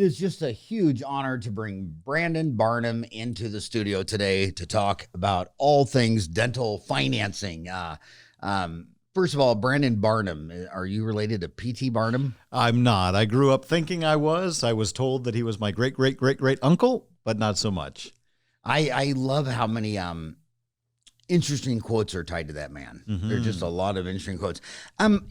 is just a huge honor to bring Brandon Barnum into the studio today to talk about all things dental financing. First of all, Brandon Barnum, are you related to P.T. Barnum? I'm not. I grew up thinking I was. I was told that he was my great uncle, but not so much. I love how many interesting quotes are tied to that man. Mm-hmm. There's just a lot of interesting quotes. About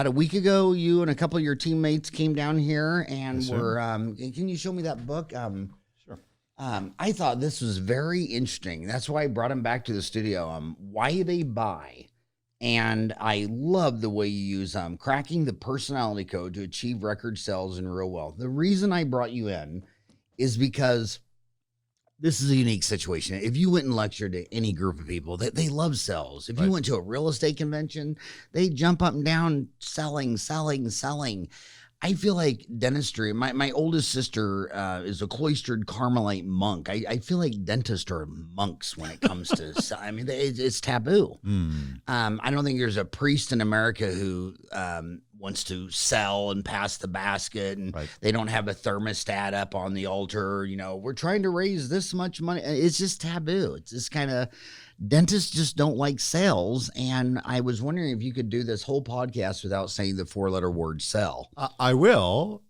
a week ago, you and a couple of your teammates came down here and can you show me that book? Sure. I thought this was very interesting. That's why I brought him back to the studio. Why They Buy. And I love the way you use cracking the personality code to achieve record sales and real wealth. The reason I brought you in is because this is a unique situation. If you went and lectured to any group of people, they love sales. If you went to a real estate convention, they jump up and down selling. I feel like dentistry, my oldest sister is a cloistered Carmelite monk. I feel like dentists are monks when it comes to, I mean, it's taboo. I don't think there's a priest in America who wants to sell and pass the basket, and they don't have a thermostat up on the altar. You know, we're trying to raise this much money. It's just taboo. It's just kind of, dentists just don't like sales. And I was wondering if you could do this whole podcast without saying the 4-letter word sell. I will.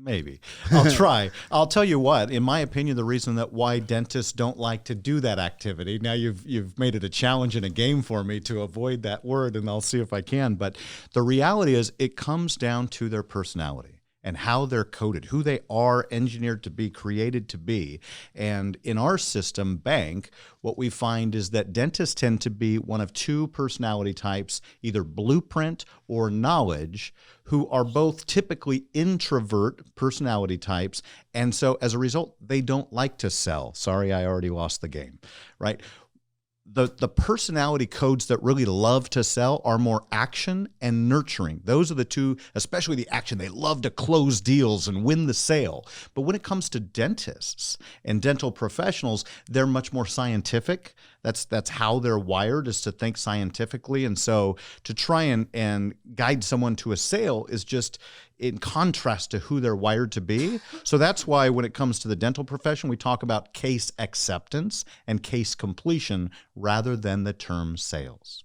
Maybe. I'll try. I'll tell you what, in my opinion, the reason that why dentists don't like to do that activity, now you've made it a challenge and a game for me to avoid that word, and I'll see if I can, but the reality is it comes down to their personality and how they're coded, who they are engineered to be, created to be. And in our system, bank, what we find is that dentists tend to be one of two personality types, either blueprint or knowledge, who are both typically introvert personality types. And so as a result, they don't like to sell. Sorry, I already lost the game, right? The personality codes that really love to sell are more action and nurturing. Those are the two, especially the action. They love to close deals and win the sale. But when it comes to dentists and dental professionals, they're much more scientific. That's how they're wired, is to think scientifically. And so to try and guide someone to a sale is just in contrast to who they're wired to be. So that's why when it comes to the dental profession, we talk about case acceptance and case completion rather than the term sales.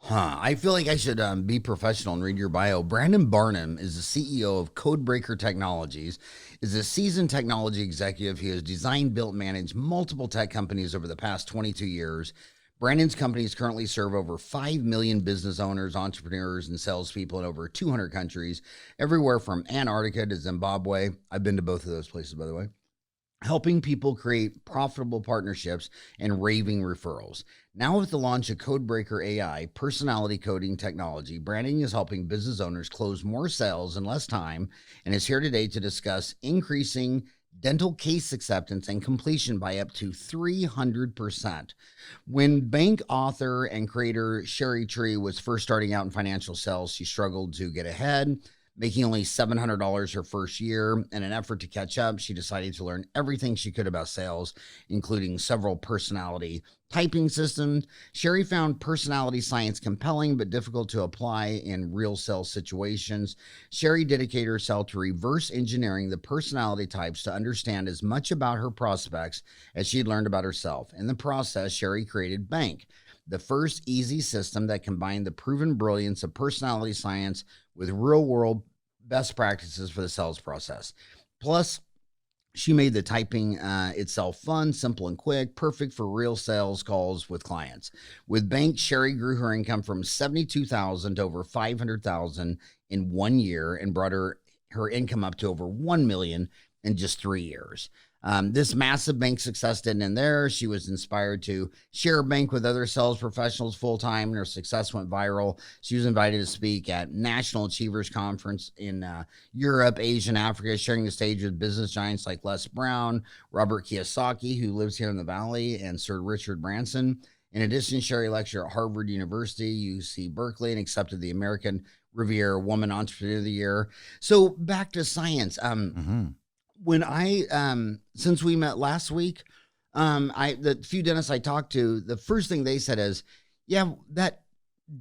I feel like I should be professional and read your bio. Brandon Barnum is the CEO of Codebreaker Technologies, is a seasoned technology executive. He has designed, built, managed multiple tech companies over the past 22 years. Brandon's companies currently serve over 5 million business owners, entrepreneurs, and salespeople in over 200 countries, everywhere from Antarctica to Zimbabwe. I've been to both of those places, by the way. Helping people create profitable partnerships and raving referrals. Now with the launch of Codebreaker AI, personality coding technology, Brandon is helping business owners close more sales in less time, and is here today to discuss increasing dental case acceptance and completion by up to 300%. When bank author and creator Sherry Tree was first starting out in financial sales, she struggled to get ahead, making only $700 her first year. In an effort to catch up, she decided to learn everything she could about sales, including several personality typing systems. Sherry found personality science compelling but difficult to apply in real sales situations. Sherry dedicated herself to reverse engineering the personality types to understand as much about her prospects as she'd learned about herself. In the process, Sherry created Bank, the first easy system that combined the proven brilliance of personality science with real-world best practices for the sales process. Plus, she made the typing itself fun, simple, and quick, perfect for real sales calls with clients. With Bank, Sherry grew her income from $72,000 to over $500,000 in 1 year and brought her income up to over $1 million in just 3 years. This massive bank success didn't end there. She was inspired to share Bank with other sales professionals full-time, and her success went viral. She was invited to speak at National Achievers Conference in Europe, Asia, and Africa, sharing the stage with business giants like Les Brown, Robert Kiyosaki, who lives here in the Valley, and Sir Richard Branson. In addition, Sherry lectured at Harvard University, UC Berkeley, and accepted the American Riviera Woman Entrepreneur of the Year. So back to science. When since we met last week, the few dentists I talked to, the first thing they said is, yeah, that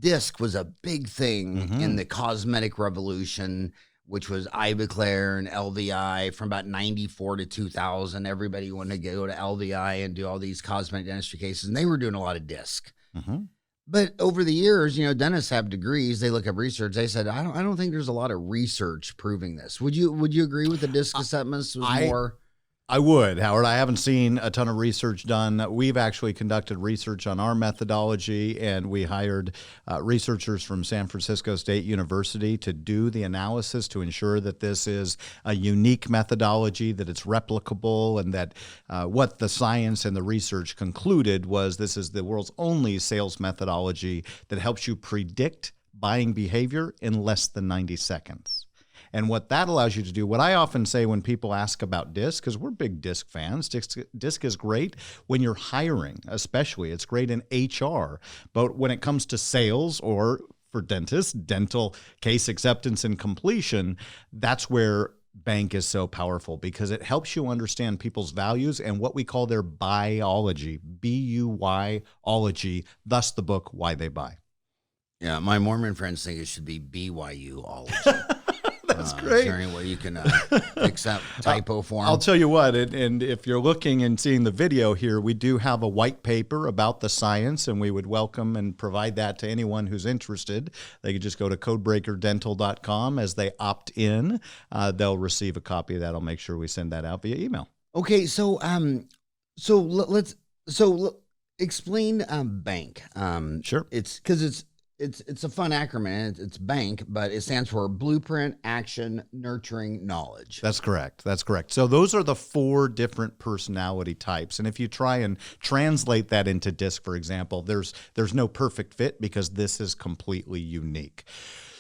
disc was a big thing in the cosmetic revolution. which was Ivoclar and LVI from about 94 to 2000. Everybody wanted to go to LVI and do all these cosmetic dentistry cases, and they were doing a lot of disc. Mm-hmm. But over the years, dentists have degrees. They look up research. They said, I don't think there's a lot of research proving this. Would you agree with the disc assessments was more? I would, Howard. I haven't seen a ton of research done. We've actually conducted research on our methodology, and we hired researchers from San Francisco State University to do the analysis to ensure that this is a unique methodology, that it's replicable, and that what the science and the research concluded was this is the world's only sales methodology that helps you predict buying behavior in less than 90 seconds. And what that allows you to do, what I often say when people ask about DISC, because we're big DISC fans, DISC is great when you're hiring, especially. It's great in HR. But when it comes to sales or for dentists, dental case acceptance and completion, that's where Bank is so powerful because it helps you understand people's values and what we call their biology, B-U-Y-ology, thus the book, Why They Buy. Yeah, my Mormon friends think it should be BYU-ology. That's great. Is there any way you can fix that typo form? I'll tell you what, and if you're looking and seeing the video here, we do have a white paper about the science, and we would welcome and provide that to anyone who's interested. They could just go to codebreakerdental.com. As they opt in, they'll receive a copy of that. I'll make sure we send that out via email. Okay, so let's explain bank. Sure. It's because it's a fun acronym. It's BANK, but it stands for Blueprint, Action, Nurturing, Knowledge. That's correct. That's correct. So those are the 4 different personality types. And if you try and translate that into DISC, for example, there's no perfect fit because this is completely unique.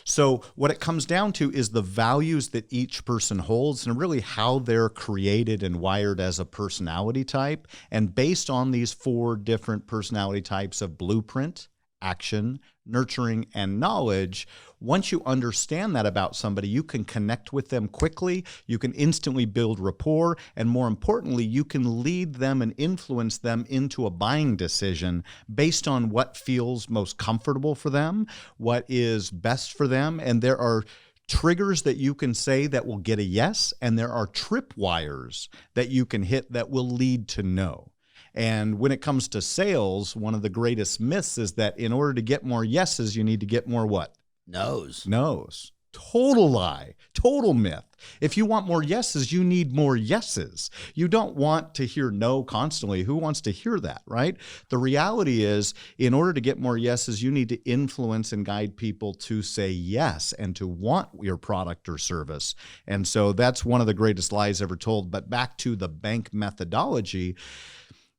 So what it comes down to is the values that each person holds and really how they're created and wired as a personality type. And based on these 4 different personality types of blueprint, action, nurturing, and knowledge, once you understand that about somebody, you can connect with them quickly, you can instantly build rapport, and more importantly, you can lead them and influence them into a buying decision based on what feels most comfortable for them, what is best for them, and there are triggers that you can say that will get a yes, and there are tripwires that you can hit that will lead to no. And when it comes to sales, one of the greatest myths is that in order to get more yeses, you need to get more what? No's. No's. Total lie. Total myth. If you want more yeses, you need more yeses. You don't want to hear no constantly. Who wants to hear that, right? The reality is, in order to get more yeses, you need to influence and guide people to say yes and to want your product or service. And so that's one of the greatest lies ever told. But back to the bank methodology,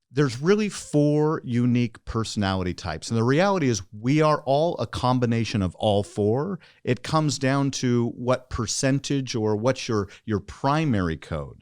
there's really 4 unique personality types. And the reality is we are all a combination of all 4. It comes down to what percentage or what's your primary code.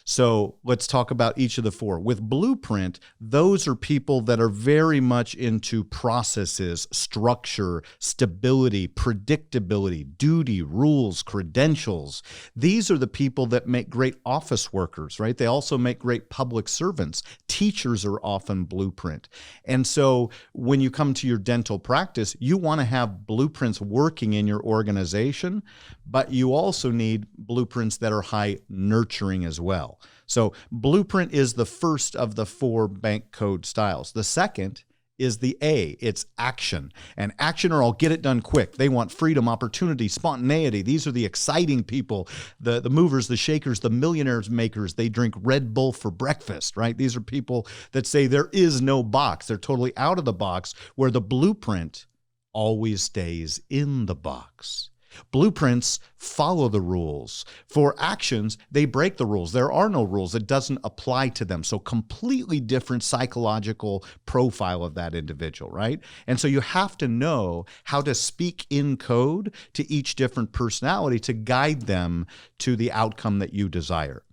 So let's talk about each of the 4. With Blueprint, those are people that are very much into processes, structure, stability, predictability, duty, rules, credentials. These are the people that make great office workers, right? They also make great public servants. Teachers are often Blueprint. And so when you come to your dental practice, you want to have blueprints working in your organization, but you also need blueprints that are high nurturing as well. So blueprint is the first of the 4 bank code styles. The second is the A. It's action. And action or I'll get it done quick. They want freedom, opportunity, spontaneity. These are the exciting people, the movers, the shakers, the millionaires makers. They drink Red Bull for breakfast, right? These are people that say there is no box. They're totally out of the box, where the blueprint always stays in the box. Blueprints follow the rules. For actions, they break the rules. There are no rules. It doesn't apply to them. So completely different psychological profile of that individual, right? And so you have to know how to speak in code to each different personality to guide them to the outcome that you desire.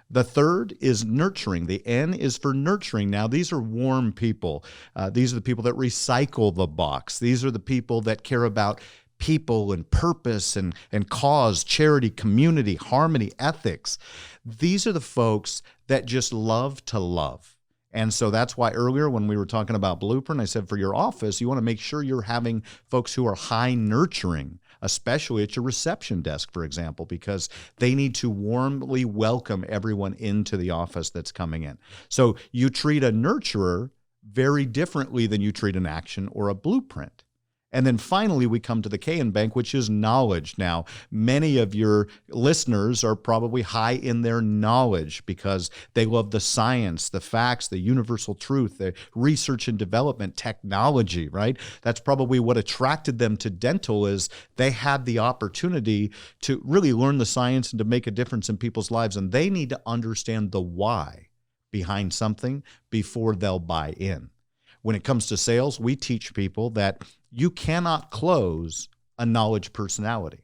The third is nurturing. The N is for nurturing. Now, these are warm people. These are the people that recycle the box. These are the people that care about people and purpose and cause, charity, community, harmony, ethics. These are the folks that just love to love. And so that's why earlier when we were talking about Blueprint, I said for your office, you want to make sure you're having folks who are high nurturing, especially at your reception desk, for example, because they need to warmly welcome everyone into the office that's coming in. So you treat a nurturer very differently than you treat an action or a blueprint. And then finally, we come to the K in bank, which is knowledge. Now, many of your listeners are probably high in their knowledge because they love the science, the facts, the universal truth, the research and development, technology, right? That's probably what attracted them to dental, is they had the opportunity to really learn the science and to make a difference in people's lives. And they need to understand the why behind something before they'll buy in. When it comes to sales, we teach people that you cannot close a knowledge personality.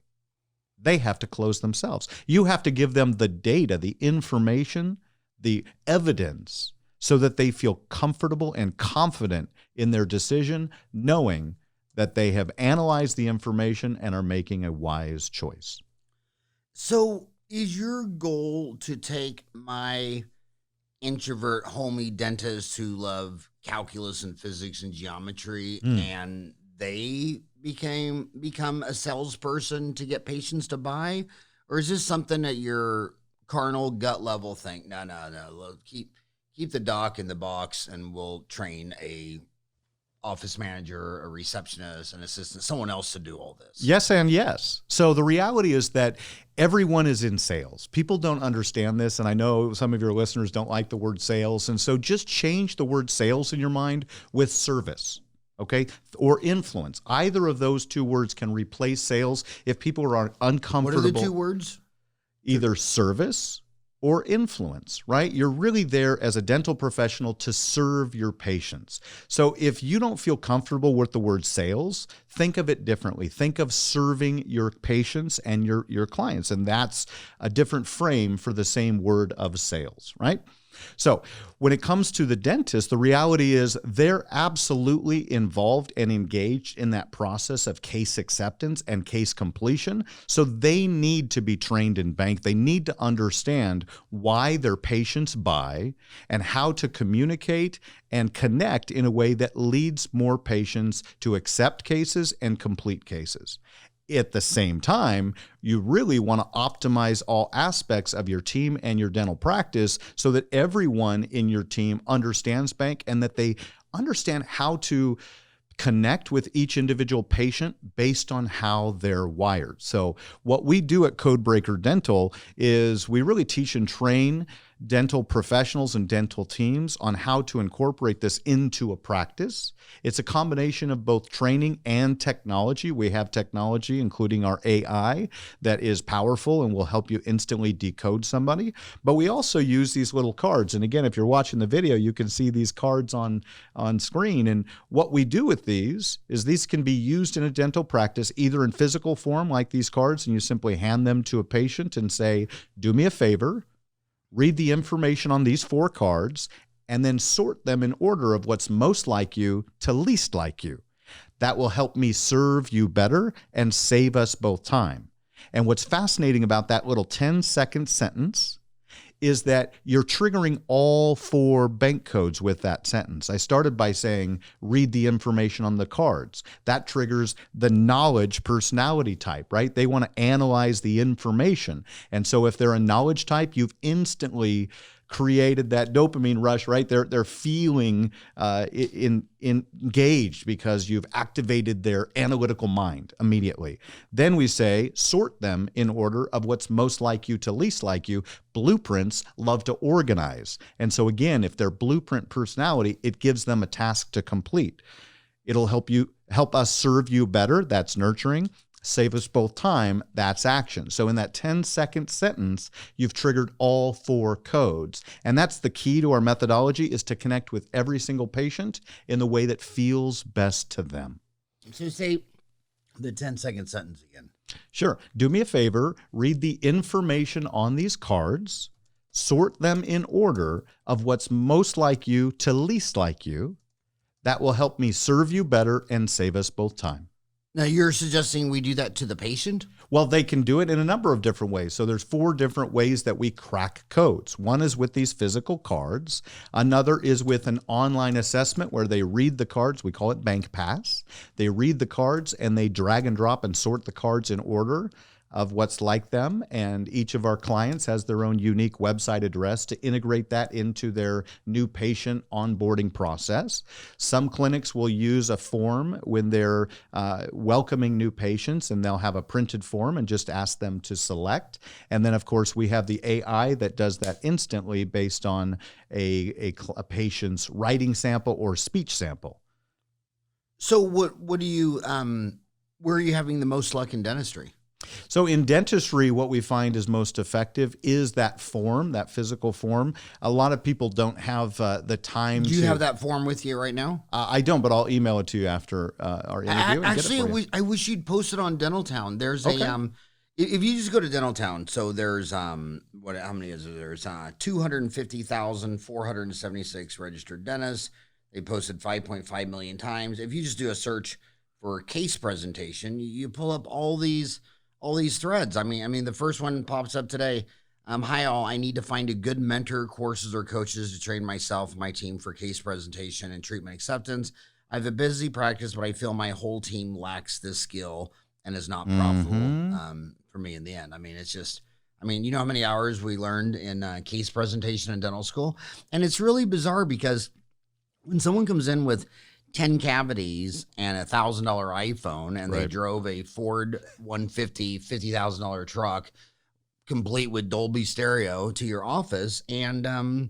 They have to close themselves. You have to give them the data, the information, the evidence, so that they feel comfortable and confident in their decision, knowing that they have analyzed the information and are making a wise choice. So is your goal to take my introvert homie dentists who love calculus and physics and geometry and they become a salesperson to get patients to buy? Or is this something that your carnal gut level think, no, keep the doc in the box and we'll train a office manager, a receptionist, an assistant, someone else to do all this? Yes and yes. So the reality is that everyone is in sales. People don't understand this, and I know some of your listeners don't like the word sales, and so just change the word sales in your mind with service, okay, or influence. Either of those two words can replace sales if people are uncomfortable. What are the two words? Either service or influence, right? You're really there as a dental professional to serve your patients. So if you don't feel comfortable with the word sales, think of it differently. Think of serving your patients and your clients, and that's a different frame for the same word of sales, right? So when it comes to the dentist, the reality is they're absolutely involved and engaged in that process of case acceptance and case completion. So they need to be trained in bank. They need to understand why their patients buy and how to communicate and connect in a way that leads more patients to accept cases and complete cases. At the same time, you really want to optimize all aspects of your team and your dental practice so that everyone in your team understands bank and that they understand how to connect with each individual patient based on how they're wired. So what we do at Codebreaker Dental is we really teach and train dental professionals and dental teams on how to incorporate this into a practice. It's a combination of both training and technology. We have technology, including our AI, that is powerful and will help you instantly decode somebody. But we also use these little cards. And again, if you're watching the video, you can see these cards on screen. And what we do with these is these can be used in a dental practice, either in physical form, like these cards, and you simply hand them to a patient and say, do me a favor, read the information on these 4 cards, and then sort them in order of what's most like you to least like you. That will help me serve you better and save us both time. And what's fascinating about that little 10-second sentence is that you're triggering all 4 bank codes with that sentence. I started by saying, read the information on the cards. That triggers the knowledge personality type, right? They want to analyze the information. And so if they're a knowledge type, you've instantly created that dopamine rush, right? They're feeling engaged because you've activated their analytical mind immediately. Then we say, sort them in order of what's most like you to least like you. Blueprints love to organize. And so again, if they're blueprint personality, it gives them a task to complete. It'll help us serve you better. That's nurturing. Save us both time, that's action. So in that 10-second sentence, you've triggered all 4 codes. And that's the key to our methodology, is to connect with every single patient in the way that feels best to them. So say the 10-second sentence again. Sure. Do me a favor, read the information on these cards, sort them in order of what's most like you to least like you. That will help me serve you better and save us both time. Now you're suggesting we do that to the patient? Well, they can do it in a number of different ways. So there's 4 different ways that we crack codes. One is with these physical cards. Another is with an online assessment where they read the cards. We call it Bank Pass. They read the cards and they drag and drop and sort the cards in order of what's like them, and each of our clients has their own unique website address to integrate that into their new patient onboarding process. Some clinics will use a form when they're welcoming new patients, and they'll have a printed form and just ask them to select. And then, of course, we have the AI that does that instantly based on a patient's writing sample or speech sample. So what do you, where are you having the most luck in dentistry? So in dentistry, what we find is most effective is that form, that physical form. A lot of people don't have the time to... Do you have that form with you right now? I don't, but I'll email it to you after our interview. Actually, I wish you'd post it on Dentaltown. There's Okay. If you just go to Dentaltown, so there's, how many is there? There's 250,476 registered dentists. They posted 5.5 million times. If you just do a search for case presentation, you pull up all these threads. I mean, the first one pops up today. Hi all, I need to find a good mentor, courses, or coaches to train myself and my team for case presentation and treatment acceptance. I have a busy practice, but I feel my whole team lacks this skill and is not profitable for me in the end. I mean, it's just, you know how many hours we learned in case presentation in dental school? And it's really bizarre because when someone comes in with 10 cavities and $1,000 iPhone, and they drove a Ford 150 $50,000 truck complete with Dolby stereo to your office, and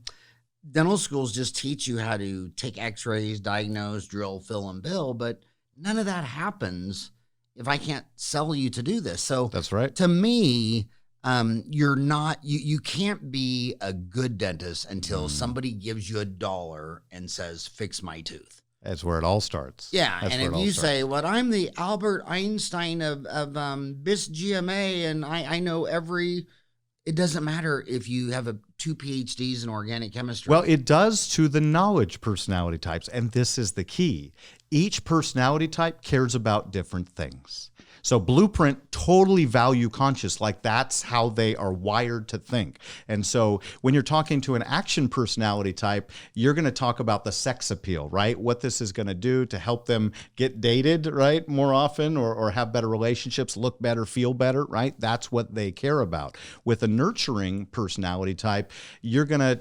dental schools just teach you how to take x-rays, diagnose, drill, fill, and bill, but none of that happens if I can't sell you to do this. So that's right. To me, you can't be a good dentist until somebody gives you $1 and says, fix my tooth. That's where it all starts. Yeah, That's and if you say, well, I'm the Albert Einstein of BIS GMA, and I know it doesn't matter if you have 2 PhDs in organic chemistry. Well, it does to the knowledge personality types, and this is the key. Each personality type cares about different things. So Blueprint, totally value conscious, like that's how they are wired to think. And so when you're talking to an action personality type, you're going to talk about the sex appeal, right? What this is going to do to help them get dated, right, more often, or have better relationships, look better, feel better, right? That's what they care about. With a nurturing personality type, you're going to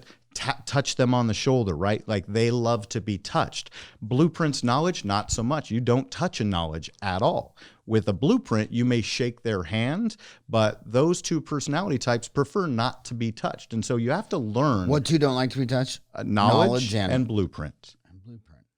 touch them on the shoulder, right? Like they love to be touched. Blueprint's knowledge, not so much. You don't touch a knowledge at all. With a Blueprint, you may shake their hand, but those 2 personality types prefer not to be touched. And so you have to learn. What 2 don't like to be touched? Knowledge and Blueprint.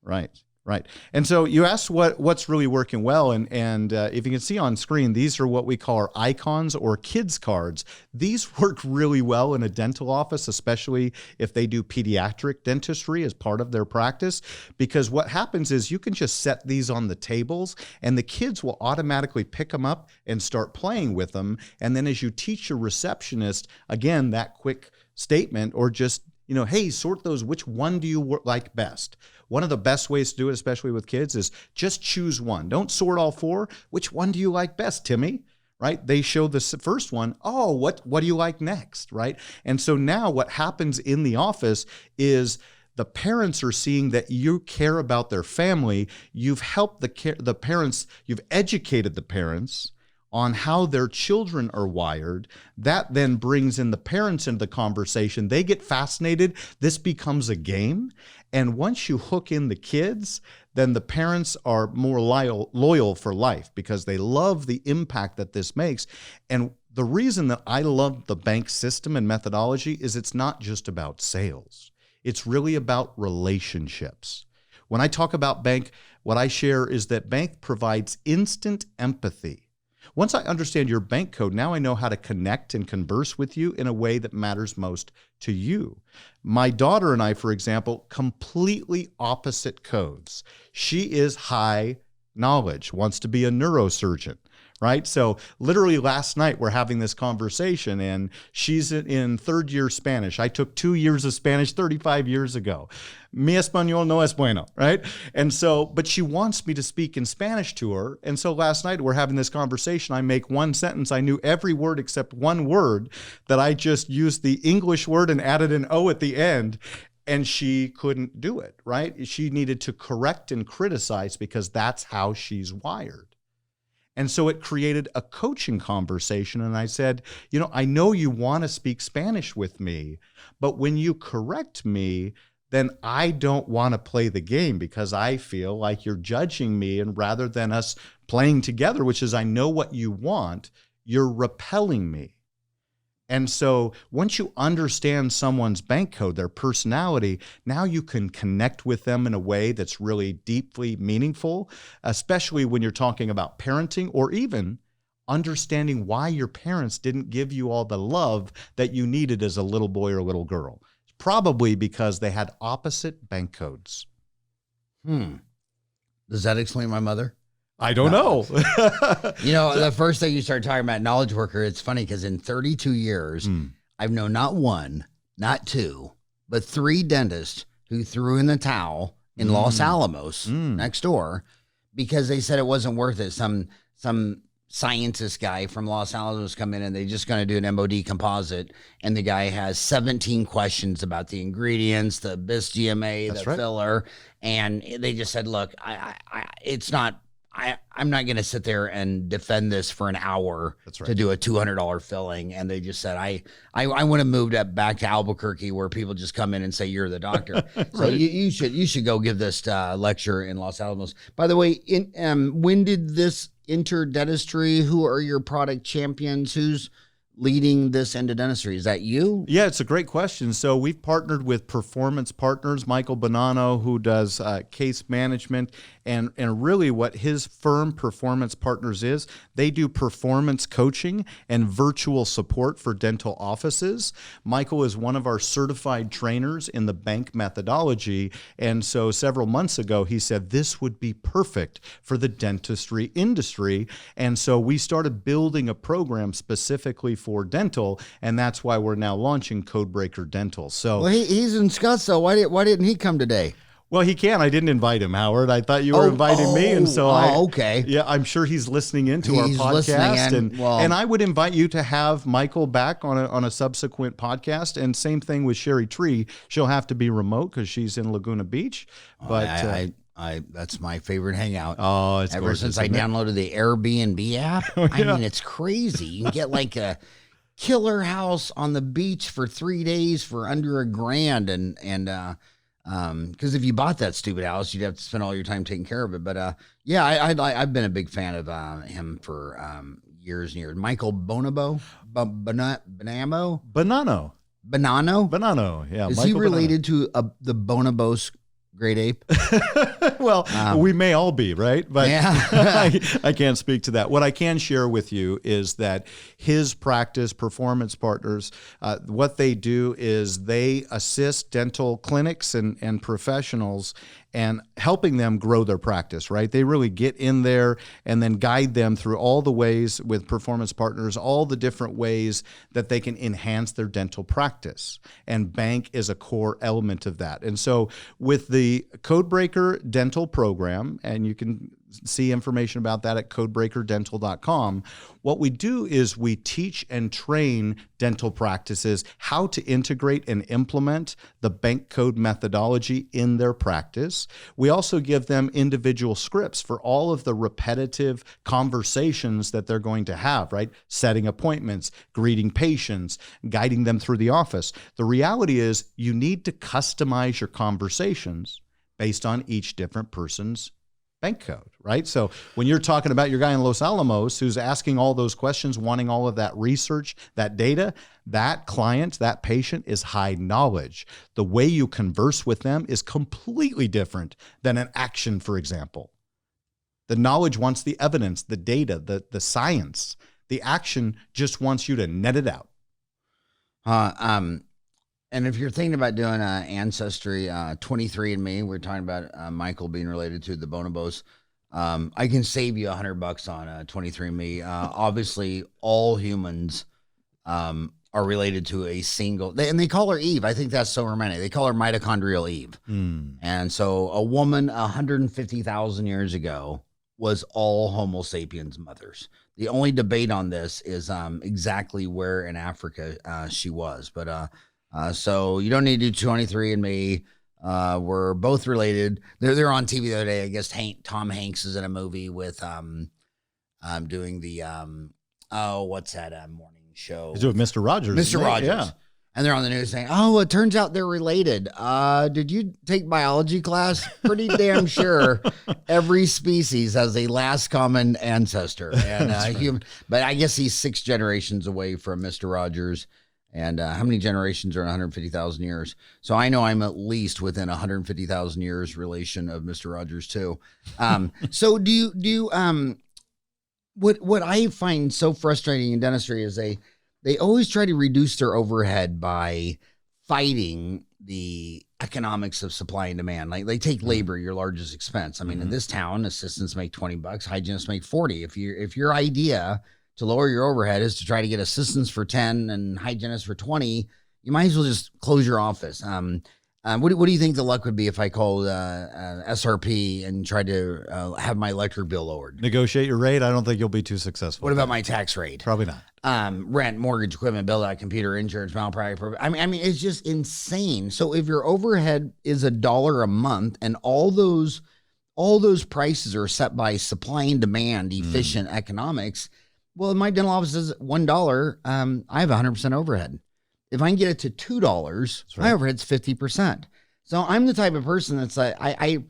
Right. Right. And so you asked what's really working well. And if you can see on screen, these are what we call our icons or kids cards. These work really well in a dental office, especially if they do pediatric dentistry as part of their practice, because what happens is you can just set these on the tables and the kids will automatically pick them up and start playing with them. And then as you teach your receptionist, again, that quick statement or just, hey, sort those, which one do you like best? One of the best ways to do it, especially with kids, is just choose one. Don't sort all 4. Which one do you like best, Timmy? Right? They show the first one. Oh, what do you like next? Right? And so now what happens in the office is the parents are seeing that you care about their family. You've helped the parents, you've educated the parents on how their children are wired. That then brings in the parents into the conversation. They get fascinated. This becomes a game. And once you hook in the kids, then the parents are more loyal for life because they love the impact that this makes. And the reason that I love the bank system and methodology is it's not just about sales. It's really about relationships. When I talk about bank, what I share is that bank provides instant empathy. Once I understand your bank code, now I know how to connect and converse with you in a way that matters most to you. My daughter and I, for example, completely opposite codes. She is high knowledge, wants to be a neurosurgeon, right? So literally last night we're having this conversation, and she's in third year Spanish. I took 2 years of Spanish 35 years ago. Mi español no es bueno, right? And so, but she wants me to speak in Spanish to her. And so last night we're having this conversation. I make one sentence. I knew every word except one word that I just used the English word and added an O at the end. And she couldn't do it, right? She needed to correct and criticize because that's how she's wired. And so it created a coaching conversation. And I said, I know you want to speak Spanish with me, but when you correct me, then I don't want to play the game because I feel like you're judging me. And rather than us playing together, which is I know what you want, you're repelling me. And so once you understand someone's bank code, their personality, now you can connect with them in a way that's really deeply meaningful, especially when you're talking about parenting or even understanding why your parents didn't give you all the love that you needed as a little boy or little girl. Probably because they had opposite bank codes. Does that explain my mother? I don't know. The first thing you start talking about knowledge worker, it's funny because in 32 years, I've known not one, not two, but 3 dentists who threw in the towel in Los Alamos next door because they said it wasn't worth it. Some scientist guy from Los Alamos come in and they're just going to do an MOD composite. And the guy has 17 questions about the ingredients, the bis GMA, the filler. And they just said, look, I'm not going to sit there and defend this for an hour to do a $200 filling. And they just said, I want to move that back to Albuquerque where people just come in and say, you're the doctor. So you should go give this lecture in Los Alamos. By the way, when did this enter dentistry? Who are your product champions? Who's leading this into dentistry? Is that you? Yeah, it's a great question. So we've partnered with Performance Partners, Michael Bonanno, who does case management, and really what his firm Performance Partners is, they do performance coaching and virtual support for dental offices. Michael is one of our certified trainers in the bank methodology, and so several months ago he said this would be perfect for the dentistry industry, and so we started building a program specifically for dental, and that's why we're now launching Codebreaker Dental. So he's in Scottsdale. Why didn't he come today? Well, he can. I didn't invite him, Howard. I thought you were inviting me, and so okay. Yeah, I'm sure he's listening into our podcast, and I would invite you to have Michael back on a subsequent podcast. And same thing with Sherry Tree. She'll have to be remote because she's in Laguna Beach. But that's my favorite hangout. Oh, it's ever since I downloaded the Airbnb app. I mean, it's crazy. You can get like a killer house on the beach for 3 days for under $1,000, and because if you bought that stupid house, you'd have to spend all your time taking care of it. But yeah, I've been a big fan of him for years and years. Michael Bonabo, Bonanno. Yeah, is Michael he related to the bonobos great ape? Well, we may all be, right? But yeah. I can't speak to that. What I can share with you is that his practice, Performance Partners, what they do is they assist dental clinics and professionals and helping them grow their practice, right? They really get in there and then guide them through all the ways with Performance Partners, all the different ways that they can enhance their dental practice. And bank is a core element of that. And so with the Codebreaker Dental program, and you can see information about that at codebreakerdental.com. What we do is we teach and train dental practices how to integrate and implement the bank code methodology in their practice. We also give them individual scripts for all of the repetitive conversations that they're going to have, right? Setting appointments, greeting patients, guiding them through the office. The reality is you need to customize your conversations based on each different person's bank code, right? So when you're talking about your guy in Los Alamos who's asking all those questions, wanting all of that research, that data, that client, that patient is high knowledge. The way you converse with them is completely different than an action, for example. The knowledge wants the evidence, the data, the science. The action just wants you to net it out. And if you're thinking about doing Ancestry, 23andMe, we're talking about Michael being related to the bonobos. I can save you $100 on 23andMe. Obviously, all humans are related to a single, and they call her Eve. I think that's so romantic. They call her mitochondrial Eve. And so a woman 150,000 years ago was all Homo sapiens mothers. The only debate on this is exactly where in Africa she was. But so you don't need to do 23andMe. We're both related. They're on TV the other day. I guess Tom Hanks is in a movie with doing the what's that morning show? He's with Mr. Rogers. Mr. Rogers. Yeah. And they're on the news saying, "Oh, it turns out they're related." Did you take biology class? Pretty damn sure every species has a last common ancestor, and human. But I guess he's 6 generations away from Mr. Rogers. And how many generations are in 150,000 years? So I know I'm at least within 150,000 years relation of Mr. Rogers too. So do you what I find so frustrating in dentistry is they always try to reduce their overhead by fighting the economics of supply and demand. Like they take labor, your largest expense. I mean, in this town, assistants make $20, hygienists make 40. If your idea to lower your overhead is to try to get assistants for 10 and hygienists for 20, you might as well just close your office. What do you think the luck would be if I called SRP and tried to have my electric bill lowered? Negotiate your rate. I don't think you'll be too successful. What about my tax rate? Probably not. Rent, mortgage, equipment, build out, computer, insurance, malpractice. I mean, it's just insane. So if your overhead is $1 a month and all those prices are set by supply and demand, efficient economics. Well, my dental office is $1. I have 100% overhead. If I can get it to $2, my overhead's 50%. So I'm the type of person that's like, I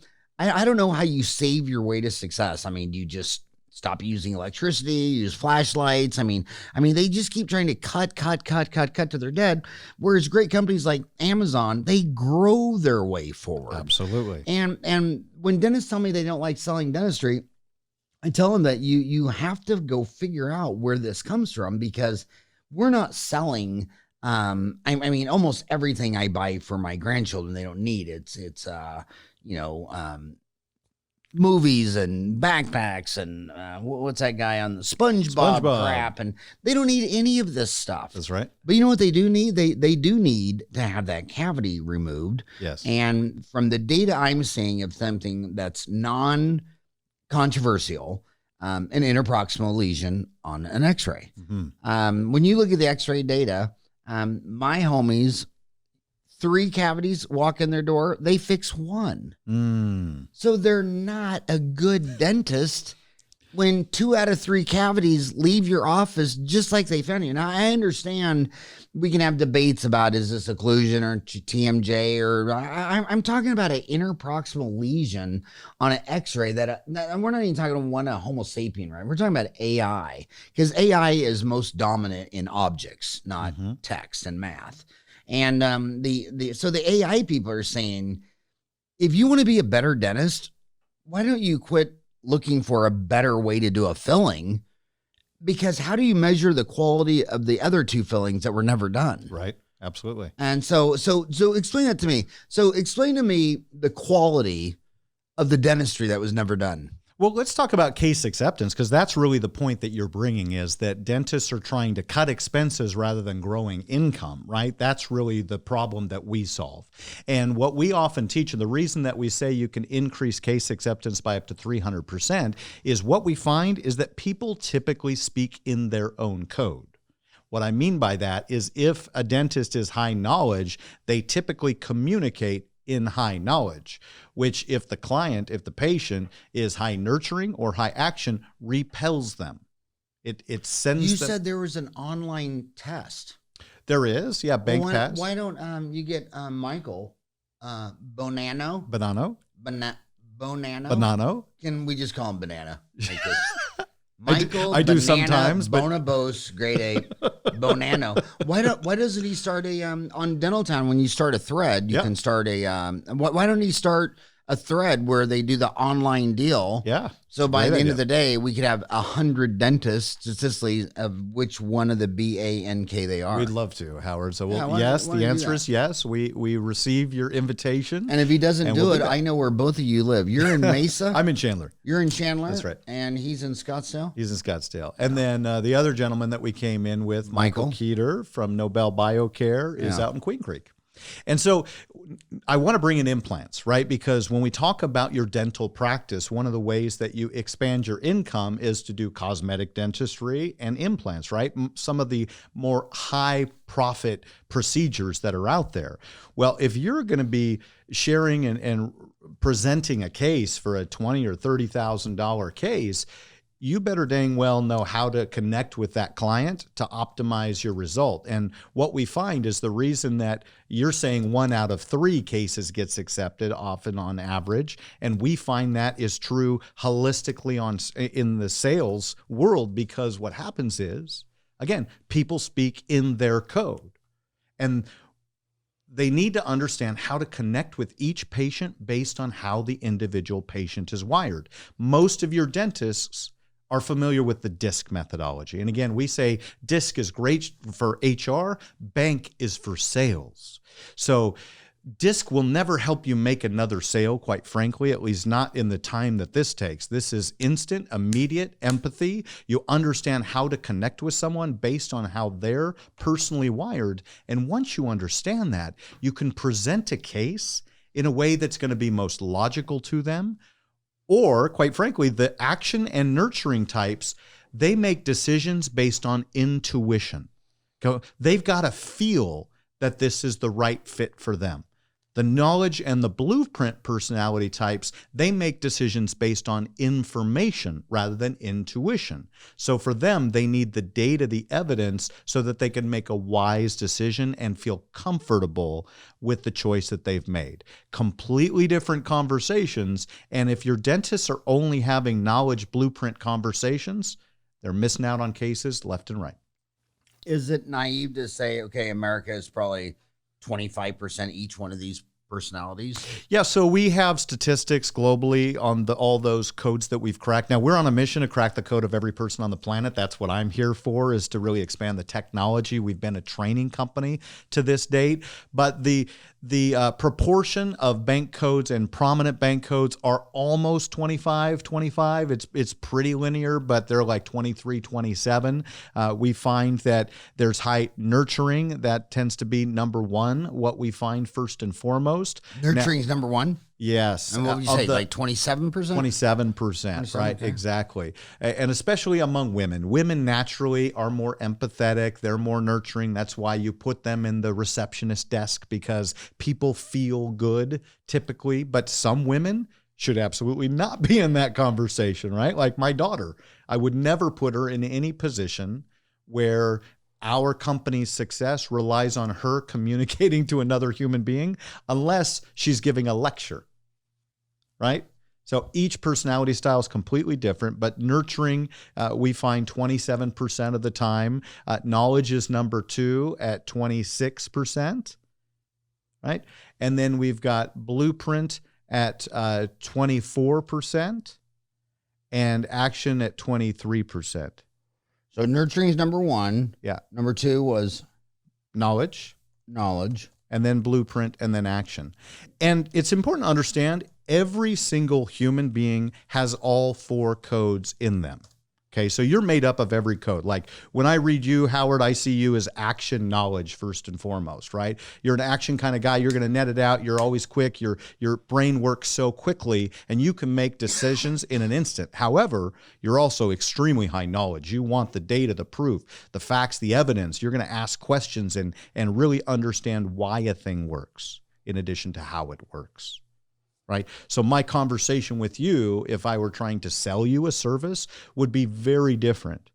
don't know how you save your way to success. I mean, do you just stop using electricity, use flashlights? I mean, they just keep trying to cut to their dead. Whereas great companies like Amazon, they grow their way forward. Absolutely. And when dentists tell me they don't like selling dentistry, I tell them that you have to go figure out where this comes from, because we're not selling. I mean, almost everything I buy for my grandchildren, they don't need. It's movies and backpacks and what's that guy on the SpongeBob crap, and they don't need any of this stuff. That's right. But you know what they do need? They do need to have that cavity removed. Yes. And from the data I'm seeing of something that's non-controversial, an interproximal lesion on an X-ray. When you look at the X-ray data, my homies, 3 cavities walk in their door, they fix 1. So they're not a good dentist when 2 out of 3 cavities leave your office just like they found you. Now, I understand we can have debates about, is this occlusion or TMJ, or I'm talking about an interproximal lesion on an X-ray that we're not even talking about a Homo sapien, right? We're talking about AI, because AI is most dominant in objects, not text and math. And so the AI people are saying, if you want to be a better dentist, why don't you quit looking for a better way to do a filling? Because how do you measure the quality of the other 2 fillings that were never done? Right. Absolutely. And so explain that to me. So explain to me the quality of the dentistry that was never done. Well, let's talk about case acceptance, because that's really the point that you're bringing, is that dentists are trying to cut expenses rather than growing income, right? That's really the problem that we solve. And what we often teach, and the reason that we say you can increase case acceptance by up to 300%, is what we find is that people typically speak in their own code. What I mean by that is, if a dentist is high knowledge, they typically communicate in high knowledge, which if the patient is high nurturing or high action, repels them. It sends them. You said there was an online test. There is, yeah, bank pass. Why don't you get Michael Bonanno? Bonanno? Can we just call him Banana? Like this? Michael, I do sometimes, but Bonobos, grade A, Bonanno. Why doesn't he start a on Dental Town? When you start a thread, you can start a. Why don't he start a thread where they do the online deal. Yeah. So by the end of the day, we could have 100 dentists statistically of which one of the BANK they are. We'd love to, Howard. So the answer is yes. We receive your invitation. And if he doesn't do it, I know where both of you live. You're in Mesa. I'm in Chandler. You're in Chandler. That's right. And he's in Scottsdale. He's in Scottsdale. And then the other gentleman that we came in with, Michael Keeter from Nobel Biocare, is out in Queen Creek. And so I want to bring in implants, right? Because when we talk about your dental practice, one of the ways that you expand your income is to do cosmetic dentistry and implants, right? Some of the more high profit procedures that are out there. Well, if you're going to be sharing and presenting a case for a $20,000 or $30,000 case, you better dang well know how to connect with that client to optimize your result. And what we find is the reason that you're saying 1 out of 3 cases gets accepted, often on average, and we find that is true holistically in the sales world, because what happens is, again, people speak in their code. And they need to understand how to connect with each patient based on how the individual patient is wired. Most of your dentists are familiar with the DISC methodology. And again, we say DISC is great for HR, bank is for sales. So DISC will never help you make another sale, quite frankly, at least not in the time that this takes. This is instant, immediate empathy. You understand how to connect with someone based on how they're personally wired. And once you understand that, you can present a case in a way that's going to be most logical to them. Or, quite frankly, the action and nurturing types, they make decisions based on intuition. They've got to feel that this is the right fit for them. The knowledge and the blueprint personality types, they make decisions based on information rather than intuition. So for them, they need the data, the evidence, so that they can make a wise decision and feel comfortable with the choice that they've made. Completely different conversations. And if your dentists are only having knowledge blueprint conversations, they're missing out on cases left and right. Is it naive to say, okay, America is probably 25% each one of these personalities? Yeah, so we have statistics globally on all those codes that we've cracked. Now, we're on a mission to crack the code of every person on the planet. That's what I'm here for, is to really expand the technology. We've been a training company to this date, but the proportion of bank codes and prominent bank codes are almost 25. It's pretty linear, but they're like 23, 27. We find that there's high nurturing. That tends to be number one, what we find first and foremost. Nurturing is number one? Yes. And what would you say, like 27%? 27%, right? Okay. Exactly. And especially among women. Women naturally are more empathetic. They're more nurturing. That's why you put them in the receptionist desk, because people feel good typically. But some women should absolutely not be in that conversation, right? Like my daughter. I would never put her in any position where our company's success relies on her communicating to another human being unless she's giving a lecture, right? So each personality style is completely different, but nurturing, we find 27% of the time. Knowledge is number 2 at 26%, right? And then we've got blueprint at 24% and action at 23%. So nurturing is number 1. Yeah. Number 2 was knowledge. And then blueprint, and then action. And it's important to understand every single human being has all 4 codes in them. Okay, so you're made up of every code. Like when I read you, Howard, I see you as action knowledge first and foremost, right? You're an action kind of guy. You're going to net it out. You're always quick. Your brain works so quickly, and you can make decisions in an instant. However, you're also extremely high knowledge. You want the data, the proof, the facts, the evidence. You're going to ask questions and really understand why a thing works in addition to how it works. Right? So my conversation with you, if I were trying to sell you a service, would be very different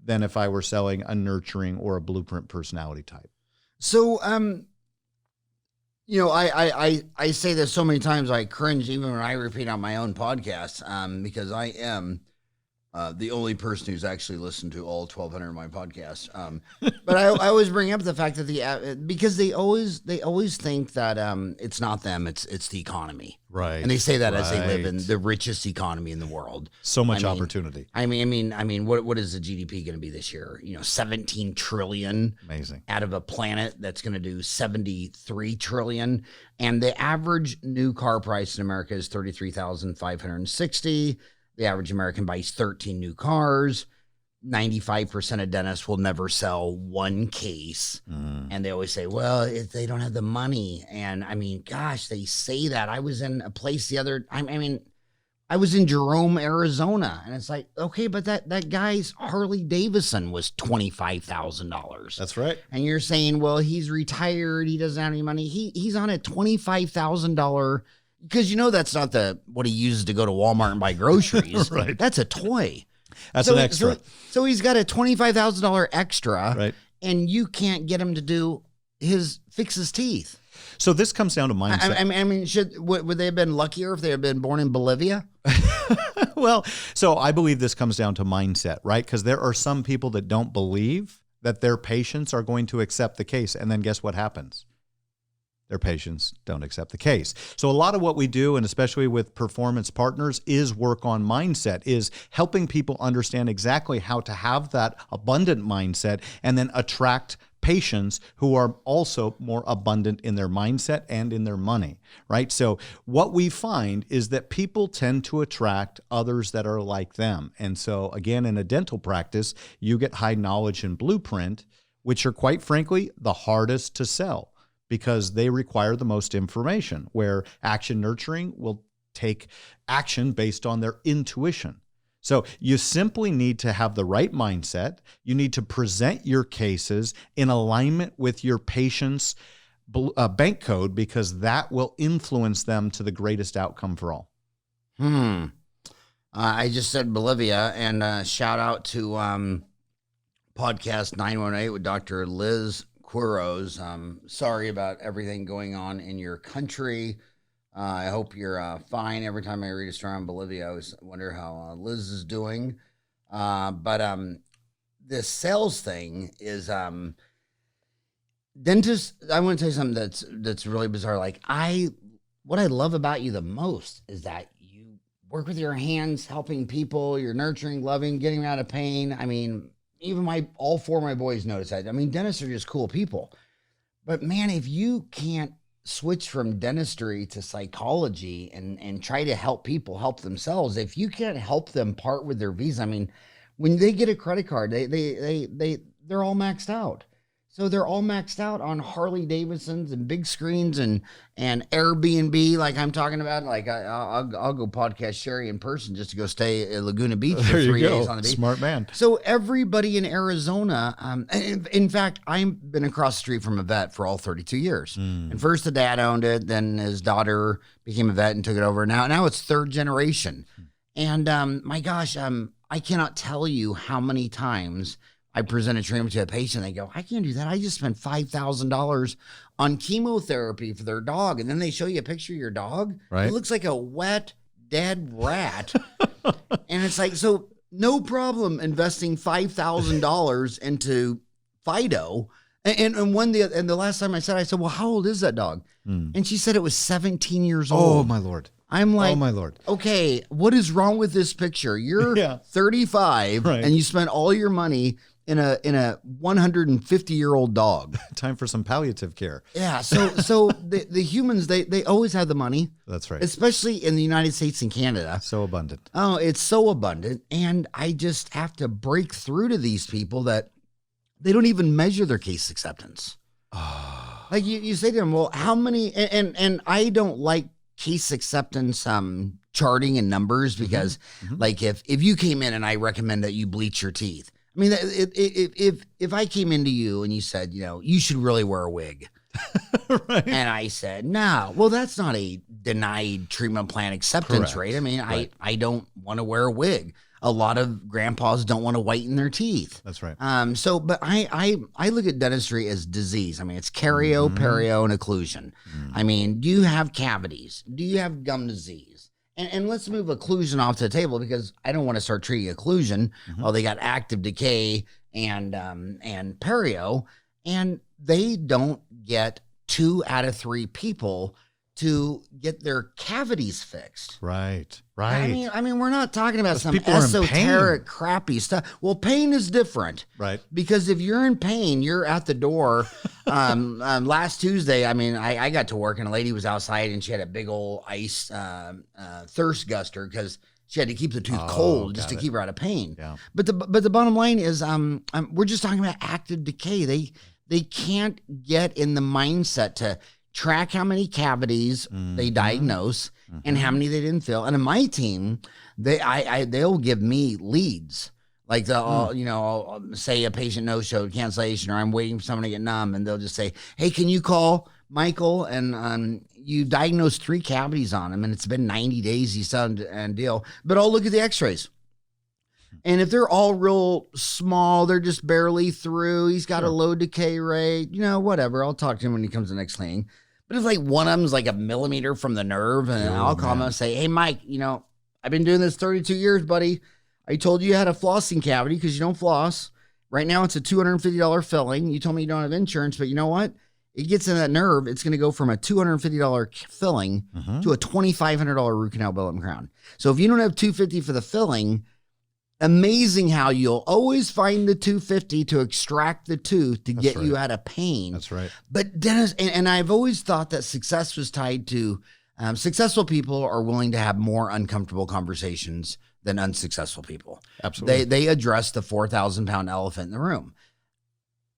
than if I were selling a nurturing or a blueprint personality type. So, I say this so many times, I cringe even when I repeat on my own podcast, because I am The only person who's actually listened to all 1,200 of my podcasts. But I always bring up the fact that because they always think that it's not them, it's the economy, Right. and they say that as they live in Right. the richest economy in the world. So much I mean- opportunity. I mean, what is the GDP going to be this year? 17 trillion Amazing. out of a planet that's going to do 73 trillion, and the average new car price in America is 33,560. The average American buys 13 new cars. 95% of dentists will never sell one case. And they always say, well, if they don't have the money. And I mean, gosh, they say that. I was in a place I was in Jerome, Arizona, and it's like, okay, but that guy's Harley Davidson was $25,000. That's right. And you're saying, well, he's retired, he doesn't have any money. He's on a $25,000, because that's not what he uses to go to Walmart and buy groceries. Right. That's a toy. That's an extra. So he's got a $25,000 extra, Right. and you can't get him to fix his teeth. So this comes down to mindset. I mean, would they have been luckier if they had been born in Bolivia? Well, so I believe this comes down to mindset, right? Because there are some people that don't believe that their patients are going to accept the case. And then guess what happens? Their patients don't accept the case. So a lot of what we do, and especially with performance partners, is work on mindset, is helping people understand exactly how to have that abundant mindset and then attract patients who are also more abundant in their mindset and in their money, right? So what we find is that people tend to attract others that are like them. And so again, in a dental practice, you get high knowledge and blueprint, which are quite frankly the hardest to sell, because they require the most information, where action nurturing will take action based on their intuition. So you simply need to have the right mindset. You need to present your cases in alignment with your patient's bank code, because that will influence them to the greatest outcome for all. I just said Bolivia, and shout out to podcast 918 with Dr. Liz Quiros. Sorry about everything going on in your country. I hope you're fine. Every time I read a story on Bolivia, I always wonder how Liz is doing. But this sales thing is dentists. I want to tell you something that's really bizarre. What I love about you the most is that you work with your hands, helping people. You're nurturing, loving, getting them out of pain. I mean, even all four of my boys notice that. I mean, dentists are just cool people. But man, if you can't switch from dentistry to psychology and try to help people help themselves, if you can't help them part with their visa, I mean, when they get a credit card, they're all maxed out. So they're all maxed out on Harley Davidsons and big screens and Airbnb, like I'm talking about. Like I'll go podcast Sherry in person just to go stay at Laguna Beach for 3 days on the beach. Smart man. So everybody in Arizona, in fact, I've been across the street from a vet for all 32 years. And first the dad owned it, then his daughter became a vet and took it over. Now it's third generation. And my gosh, I cannot tell you how many times I present a treatment to a patient. They go, I can't do that. I just spent $5,000 on chemotherapy for their dog. And then they show you a picture of your dog. Right. It looks like a wet, dead rat. And it's like, so no problem investing $5,000 into Fido. And the last time I said, well, how old is that dog? And she said it was 17 years old. Oh, my Lord. I'm like, oh, my Lord. Okay, what is wrong with this picture? You're Yeah. 35 Right. and you spent all your money in a 150-year-old dog. Time for some palliative care. Yeah. So the humans, they always have the money, That's right. especially in the United States and Canada. So abundant. Oh, it's so abundant. And I just have to break through to these people that they don't even measure their case acceptance. Like you say to them, well, how many, and I don't like case acceptance charting and numbers, because like if you came in and I recommend that you bleach your teeth, I mean, if I came into you and you said, you should really wear a wig, Right. and I said, no, well, that's not a denied treatment plan acceptance Correct. rate. I mean, Right. I don't want to wear a wig. A lot of grandpas don't want to whiten their teeth. That's right. But I look at dentistry as disease. I mean, it's cario, perio, and occlusion. I mean, do you have cavities? Do you have gum disease? And let's move occlusion off the table because I don't want to start treating occlusion. Well, they got active decay and perio, and they don't get 2 out of 3 people to get their cavities fixed. Right. I mean, we're not talking about some people are in esoteric, pain. crappy stuff. Well, pain is different, Right. Because if you're in pain, you're at the door. Last Tuesday, I mean, I got to work and a lady was outside and she had a big old ice thirst guster because she had to keep the tooth cold just to keep her out of pain. Yeah. But the bottom line is, we're just talking about active decay. They can't get in the mindset to track how many cavities they diagnose and how many they didn't fill. And in my team, they'll give me leads. Like I'll say a patient no-showed, cancellation, or I'm waiting for someone to get numb, and they'll just say, "Hey, can you call Michael and you diagnosed 3 cavities on him, and it's been 90 days. He's done and deal, but I'll look at the X-rays." And if they're all real small, they're just barely through. He's got a low decay rate, whatever. I'll talk to him when he comes to the next cleaning. But if like one of them's like a millimeter from the nerve, and I'll call him and say, "Hey, Mike, I've been doing this 32 years, buddy. I told you had a flossing cavity because you don't floss. Right now it's a $250 filling. You told me you don't have insurance, but you know what? It gets in that nerve. It's going to go from a $250 filling to a $2,500 root canal billet and crown. So if you don't have $250 for the filling, amazing how you'll always find the $250 to extract the tooth to get you out of pain." That's right. But Dennis, and I've always thought that success was tied to successful people are willing to have more uncomfortable conversations than unsuccessful people. Absolutely. They address the 4,000-pound elephant in the room.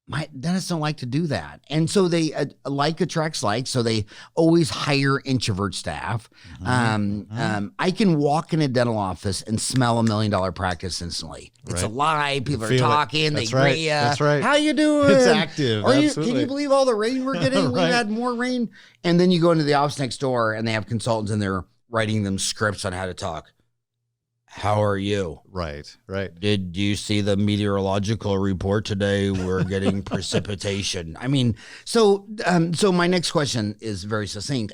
My dentists don't like to do that. And so they like attracts like, so they always hire introvert staff. I can walk in a dental office and smell $1 million practice instantly. It's alive. People are talking. They greet you. That's right. How you doing? It's active. Can you believe all the rain we're getting? We've had more rain. And then you go into the office next door and they have consultants in there writing them scripts on how to talk. How are you? Right. Did you see the meteorological report today? We're getting precipitation. I mean, so my next question is very succinct.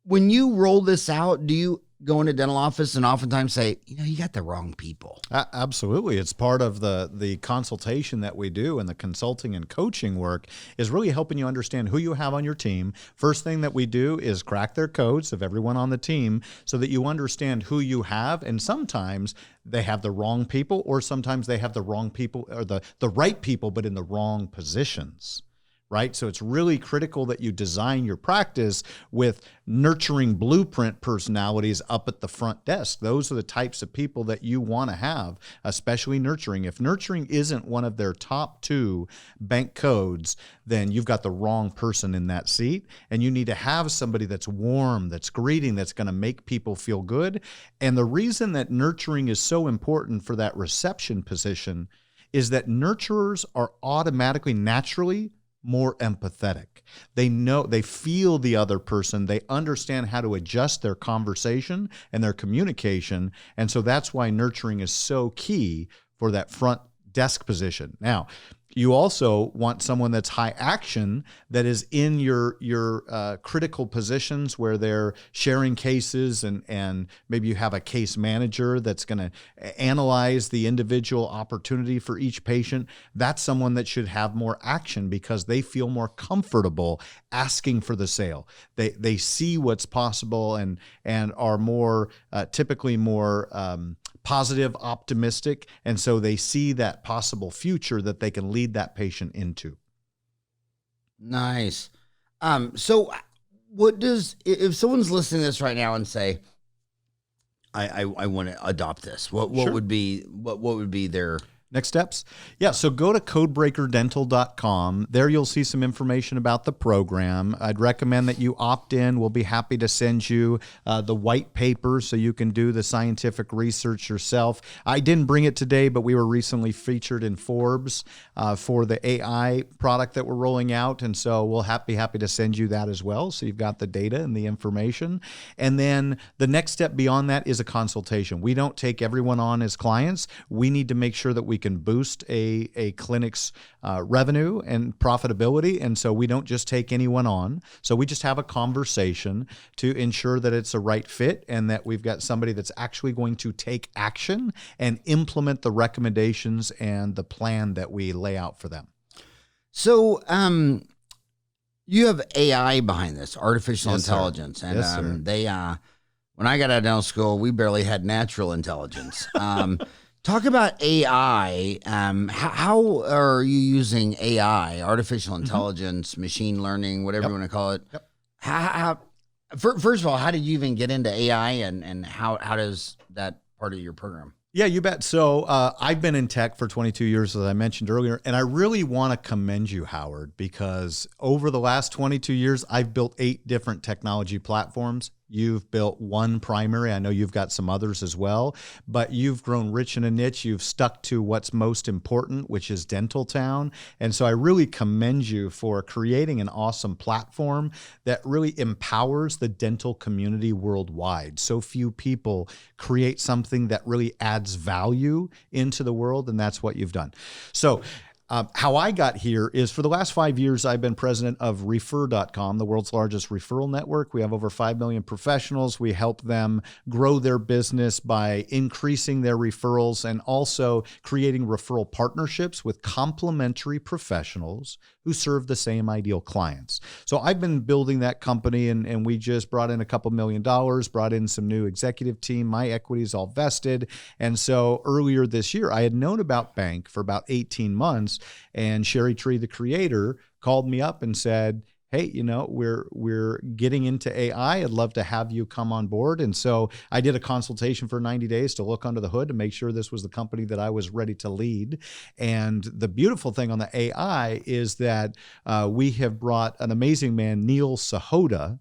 When you roll this out, do you go into a dental office and oftentimes say, you got the wrong people? Absolutely. It's part of the consultation that we do, and the consulting and coaching work is really helping you understand who you have on your team. First thing that we do is crack their codes of everyone on the team so that you understand who you have. And sometimes they have the wrong people, or sometimes they have the wrong people or the right people, but in the wrong positions. Right? So it's really critical that you design your practice with nurturing blueprint personalities up at the front desk. Those are the types of people that you want to have, especially nurturing. If nurturing isn't one of their top 2 bank codes, then you've got the wrong person in that seat. And you need to have somebody that's warm, that's greeting, that's going to make people feel good. And the reason that nurturing is so important for that reception position is that nurturers are automatically, naturally more empathetic. They feel the other person. They understand how to adjust their conversation and their communication. And so that's why nurturing is so key for that front desk position. Now, you also want someone that's high action, that is in your critical positions where they're sharing cases, and maybe you have a case manager that's going to analyze the individual opportunity for each patient. That's someone that should have more action because they feel more comfortable asking for the sale. They see what's possible and are more typically more positive, optimistic, and so they see that possible future that they can lead that patient into. Nice. So what does, if someone's listening to this right now and say, I want to adopt this, what would be their next steps? Yeah, so go to codebreakerdental.com. There you'll see some information about the program. I'd recommend that you opt in. We'll be happy to send you the white paper so you can do the scientific research yourself. I didn't bring it today, but we were recently featured in Forbes for the AI product that we're rolling out, and so we'll be happy to send you that as well, so you've got the data and the information. And then the next step beyond that is a consultation. We don't take everyone on as clients. We need to make sure that we can boost a clinic's revenue and profitability. And so we don't just take anyone on. So we just have a conversation to ensure that it's a right fit and that we've got somebody that's actually going to take action and implement the recommendations and the plan that we lay out for them. So, you have AI behind this, artificial intelligence, sir. and Yes, sir. they when I got out of dental school, we barely had natural intelligence. Talk about AI. How are you using AI, artificial intelligence, machine learning, whatever you want to call it? Yep. First of all, how did you even get into AI, and how does that part of your program? Yeah, you bet. So I've been in tech for 22 years, as I mentioned earlier, and I really want to commend you, Howard, because over the last 22 years, I've built 8 different technology platforms. You've built one primary. I know you've got some others as well, but you've grown rich in a niche. You've stuck to what's most important, which is Dental Town. And so I really commend you for creating an awesome platform that really empowers the dental community worldwide. So few people create something that really adds value into the world, and that's what you've done. So how I got here is for the last 5 years, I've been president of Refer.com, the world's largest referral network. We have over 5 million professionals. We help them grow their business by increasing their referrals and also creating referral partnerships with complementary professionals who serve the same ideal clients. So I've been building that company, and we just brought in a couple $1 million, brought in some new executive team. My equity is all vested. And so earlier this year, I had known about Bank for about 18 months. And Sherry Tree, the creator, called me up and said, hey, we're getting into AI. I'd love to have you come on board. And so I did a consultation for 90 days to look under the hood to make sure this was the company that I was ready to lead. And the beautiful thing on the AI is that we have brought an amazing man, Neil Sahota,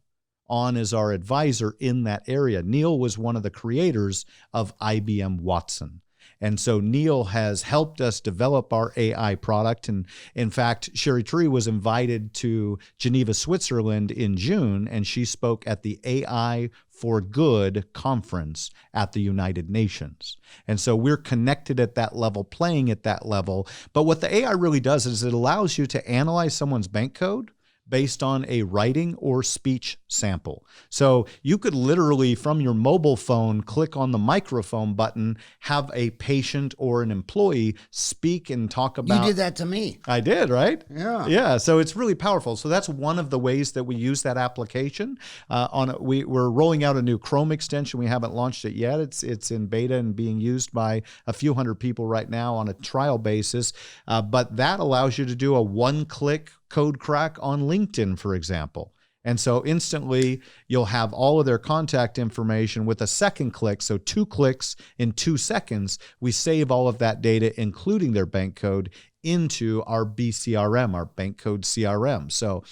on as our advisor in that area. Neil was one of the creators of IBM Watson. And so Neil has helped us develop our AI product. And in fact, Sherry Tree was invited to Geneva, Switzerland in June, and she spoke at the AI for Good conference at the United Nations. And so we're connected at that level, playing at that level. But what the AI really does is it allows you to analyze someone's bank code based on a writing or speech sample. So you could literally, from your mobile phone, click on the microphone button, have a patient or an employee speak and talk about... You did that to me. I did, right? Yeah. Yeah, so it's really powerful. So that's one of the ways that we use that application. We're rolling out a new Chrome extension. We haven't launched it yet. It's in beta and being used by a few hundred people right now on a trial basis. But that allows you to do a one-click code crack on LinkedIn, for example. And so instantly you'll have all of their contact information with a second click. So 2 clicks in 2 seconds, we save all of that data, including their bank code, into our BCRM, our bank code CRM. So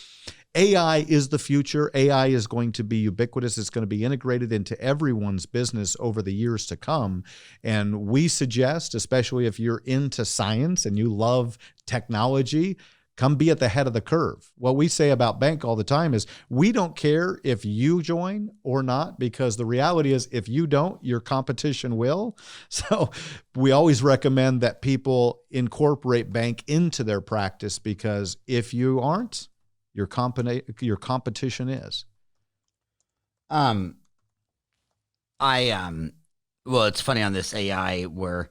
AI is the future. AI is going to be ubiquitous. It's going to be integrated into everyone's business over the years to come. And we suggest, especially if you're into science and you love technology, come be at the head of the curve. What we say about Bank all the time is we don't care if you join or not, because the reality is if you don't, your competition will. So we always recommend that people incorporate Bank into their practice, because if you aren't, your competition is. Well, it's funny on this AI where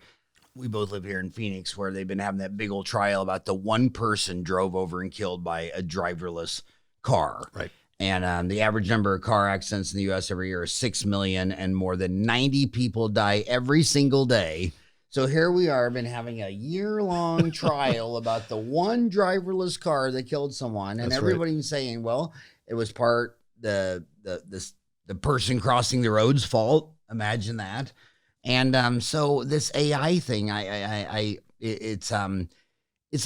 we both live here in Phoenix, where they've been having that big old trial about the one person drove over and killed by a driverless car. Right. And the average number of car accidents in the U.S. every year is 6 million, and more than 90 people die every single day. So here we are, been having a year-long trial about the one driverless car that killed someone, and everybody's saying, well, it was part the person crossing the road's fault. Imagine that. And so this AI thing, it's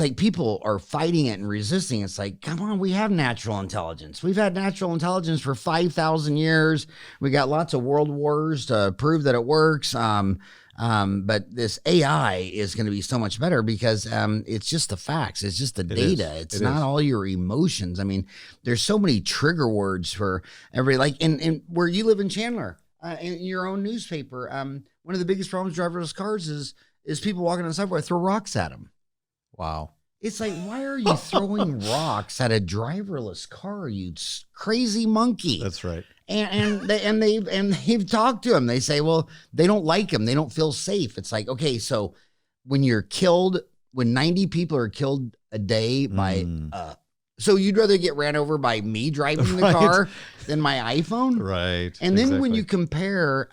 like people are fighting it and resisting. It's like, come on, we have natural intelligence. We've had natural intelligence for 5,000 years. We got lots of world wars to prove that it works. But this AI is going to be so much better because it's just the facts. It's just the data. It's not all your emotions. I mean, there's so many trigger words for every, like in where you live in Chandler, in your own newspaper. One of the biggest problems with driverless cars is is people walking on the sidewalk throw rocks at them. Wow. It's like, why are you throwing rocks at a driverless car, you crazy monkey? That's right. And they've talked to him. They say, well, they don't like him. They don't feel safe. It's like, okay, so when 90 people are killed a day by, so you'd rather get ran over by me driving the car than my iPhone? Right. And then when you compare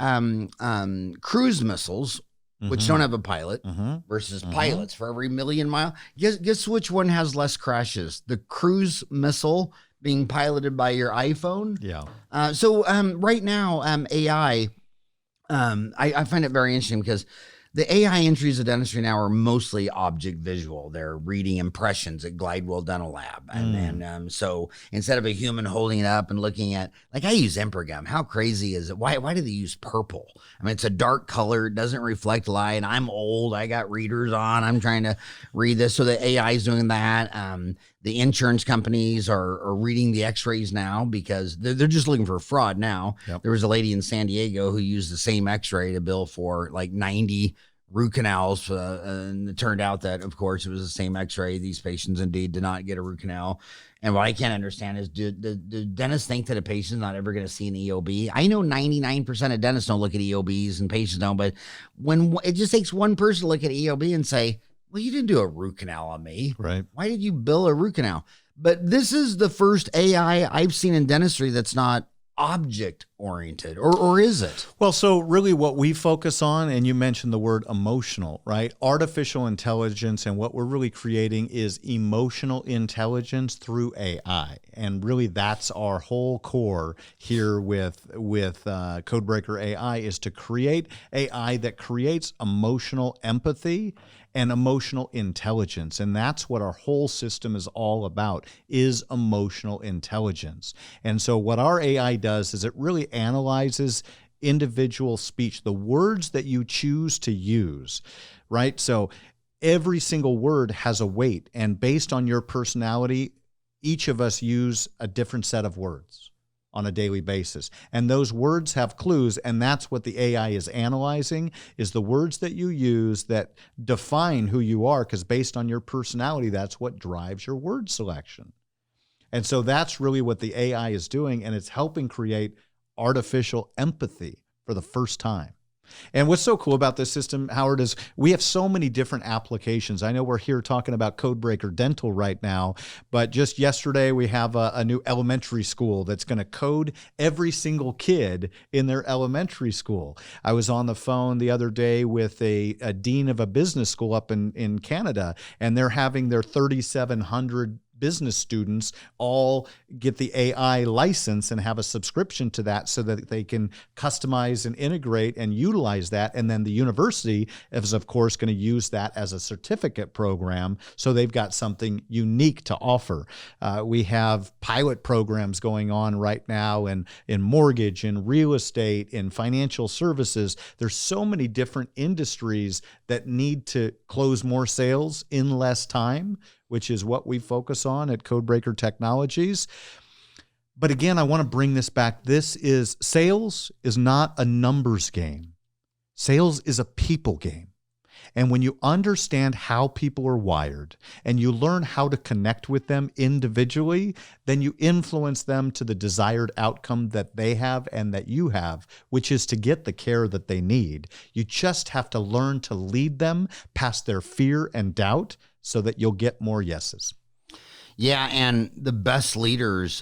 cruise missiles, which don't have a pilot, versus pilots for every million mile, guess which one has less crashes? The cruise missile being piloted by your iPhone. Yeah. So right now, AI, I find it very interesting because the AI entries of dentistry now are mostly object visual. They're reading impressions at Glidewell Dental Lab. And so instead of a human holding it up and looking at, like I use Improgum. How crazy is it? Why do they use purple? I mean, it's a dark color. It doesn't reflect light. I'm old. I got readers on. I'm trying to read this. So the AI is doing that. The insurance companies are reading the x-rays now because they're just looking for fraud now. Yep. There was a lady in San Diego who used the same x-ray to bill for like 90 root canals. And it turned out that, of course, it was the same x-ray. These patients indeed did not get a root canal. And what I can't understand is, do dentists think that a patient's not ever going to see an EOB? I know 99% of dentists don't look at EOBs and patients don't, but when it just takes one person to look at EOB and say, well, you didn't do a root canal on me. Right. Why did you bill a root canal? But this is the first AI I've seen in dentistry that's not object oriented, or is it? Well, so really what we focus on, and you mentioned the word emotional, right? Artificial intelligence, and what we're really creating is emotional intelligence through AI. And really that's our whole core here with Codebreaker AI, is to create AI that creates emotional empathy and emotional intelligence. And that's what our whole system is all about, is emotional intelligence. And so what our AI does is it really analyzes individual speech, the words that you choose to use, right? So every single word has a weight, and based on your personality, each of us use a different set of words on a daily basis. And those words have clues, and that's what the AI is analyzing, is the words that you use that define who you are, because based on your personality, that's what drives your word selection. And so that's really what the AI is doing, and it's helping create artificial empathy for the first time. And what's so cool about this system, Howard, is we have so many different applications. I know we're here talking about Codebreaker Dental right now, but just yesterday we have a new elementary school that's going to code every single kid in their elementary school. I was on the phone the other day with a dean of a business school up in Canada, and they're having their 3,700 business students all get the AI license and have a subscription to that so that they can customize and integrate and utilize that. And then the university is, of course, going to use that as a certificate program. So they've got something unique to offer. We have pilot programs going on right now in mortgage, in real estate, in financial services. There's so many different industries that need to close more sales in less time, which is what we focus on at Codebreaker Technologies. But again, I want to bring this back. Sales is not a numbers game. Sales is a people game. And when you understand how people are wired and you learn how to connect with them individually, then you influence them to the desired outcome that they have and that you have, which is to get the care that they need. You just have to learn to lead them past their fear and doubt, so that you'll get more yeses. Yeah, and the best leaders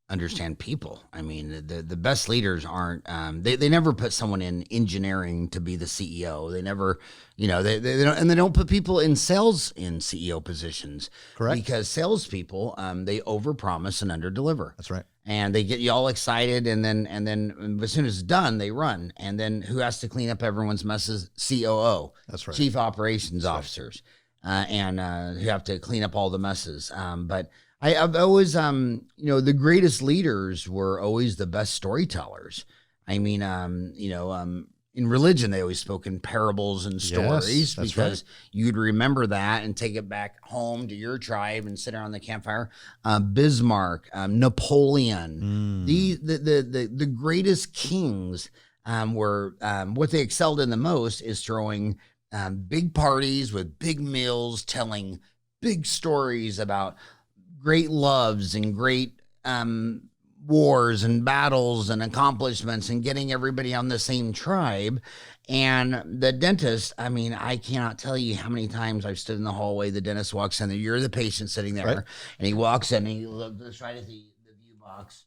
understand people. I mean, the best leaders aren't, they never put someone in engineering to be the CEO. They never, they don't, and they don't put people in sales in CEO positions. Correct. Because salespeople, they overpromise and underdeliver. That's right. And they get you all excited, and then as soon as it's done, they run. And then who has to clean up everyone's messes? COO. That's right. Chief Operations Officers. And who have to clean up all the messes. But I've always, the greatest leaders were always the best storytellers. I mean, in religion, they always spoke in parables and stories, because you'd remember that and take it back home to your tribe and sit around the campfire. Bismarck, Napoleon, the greatest kings where what they excelled in the most is throwing big parties with big meals, telling big stories about great loves and great wars and battles and accomplishments and getting everybody on the same tribe. And the dentist, I mean, I cannot tell you how many times I've stood in the hallway. The dentist walks in there. You're the patient sitting there. Right. And he walks in and he looks right at the view box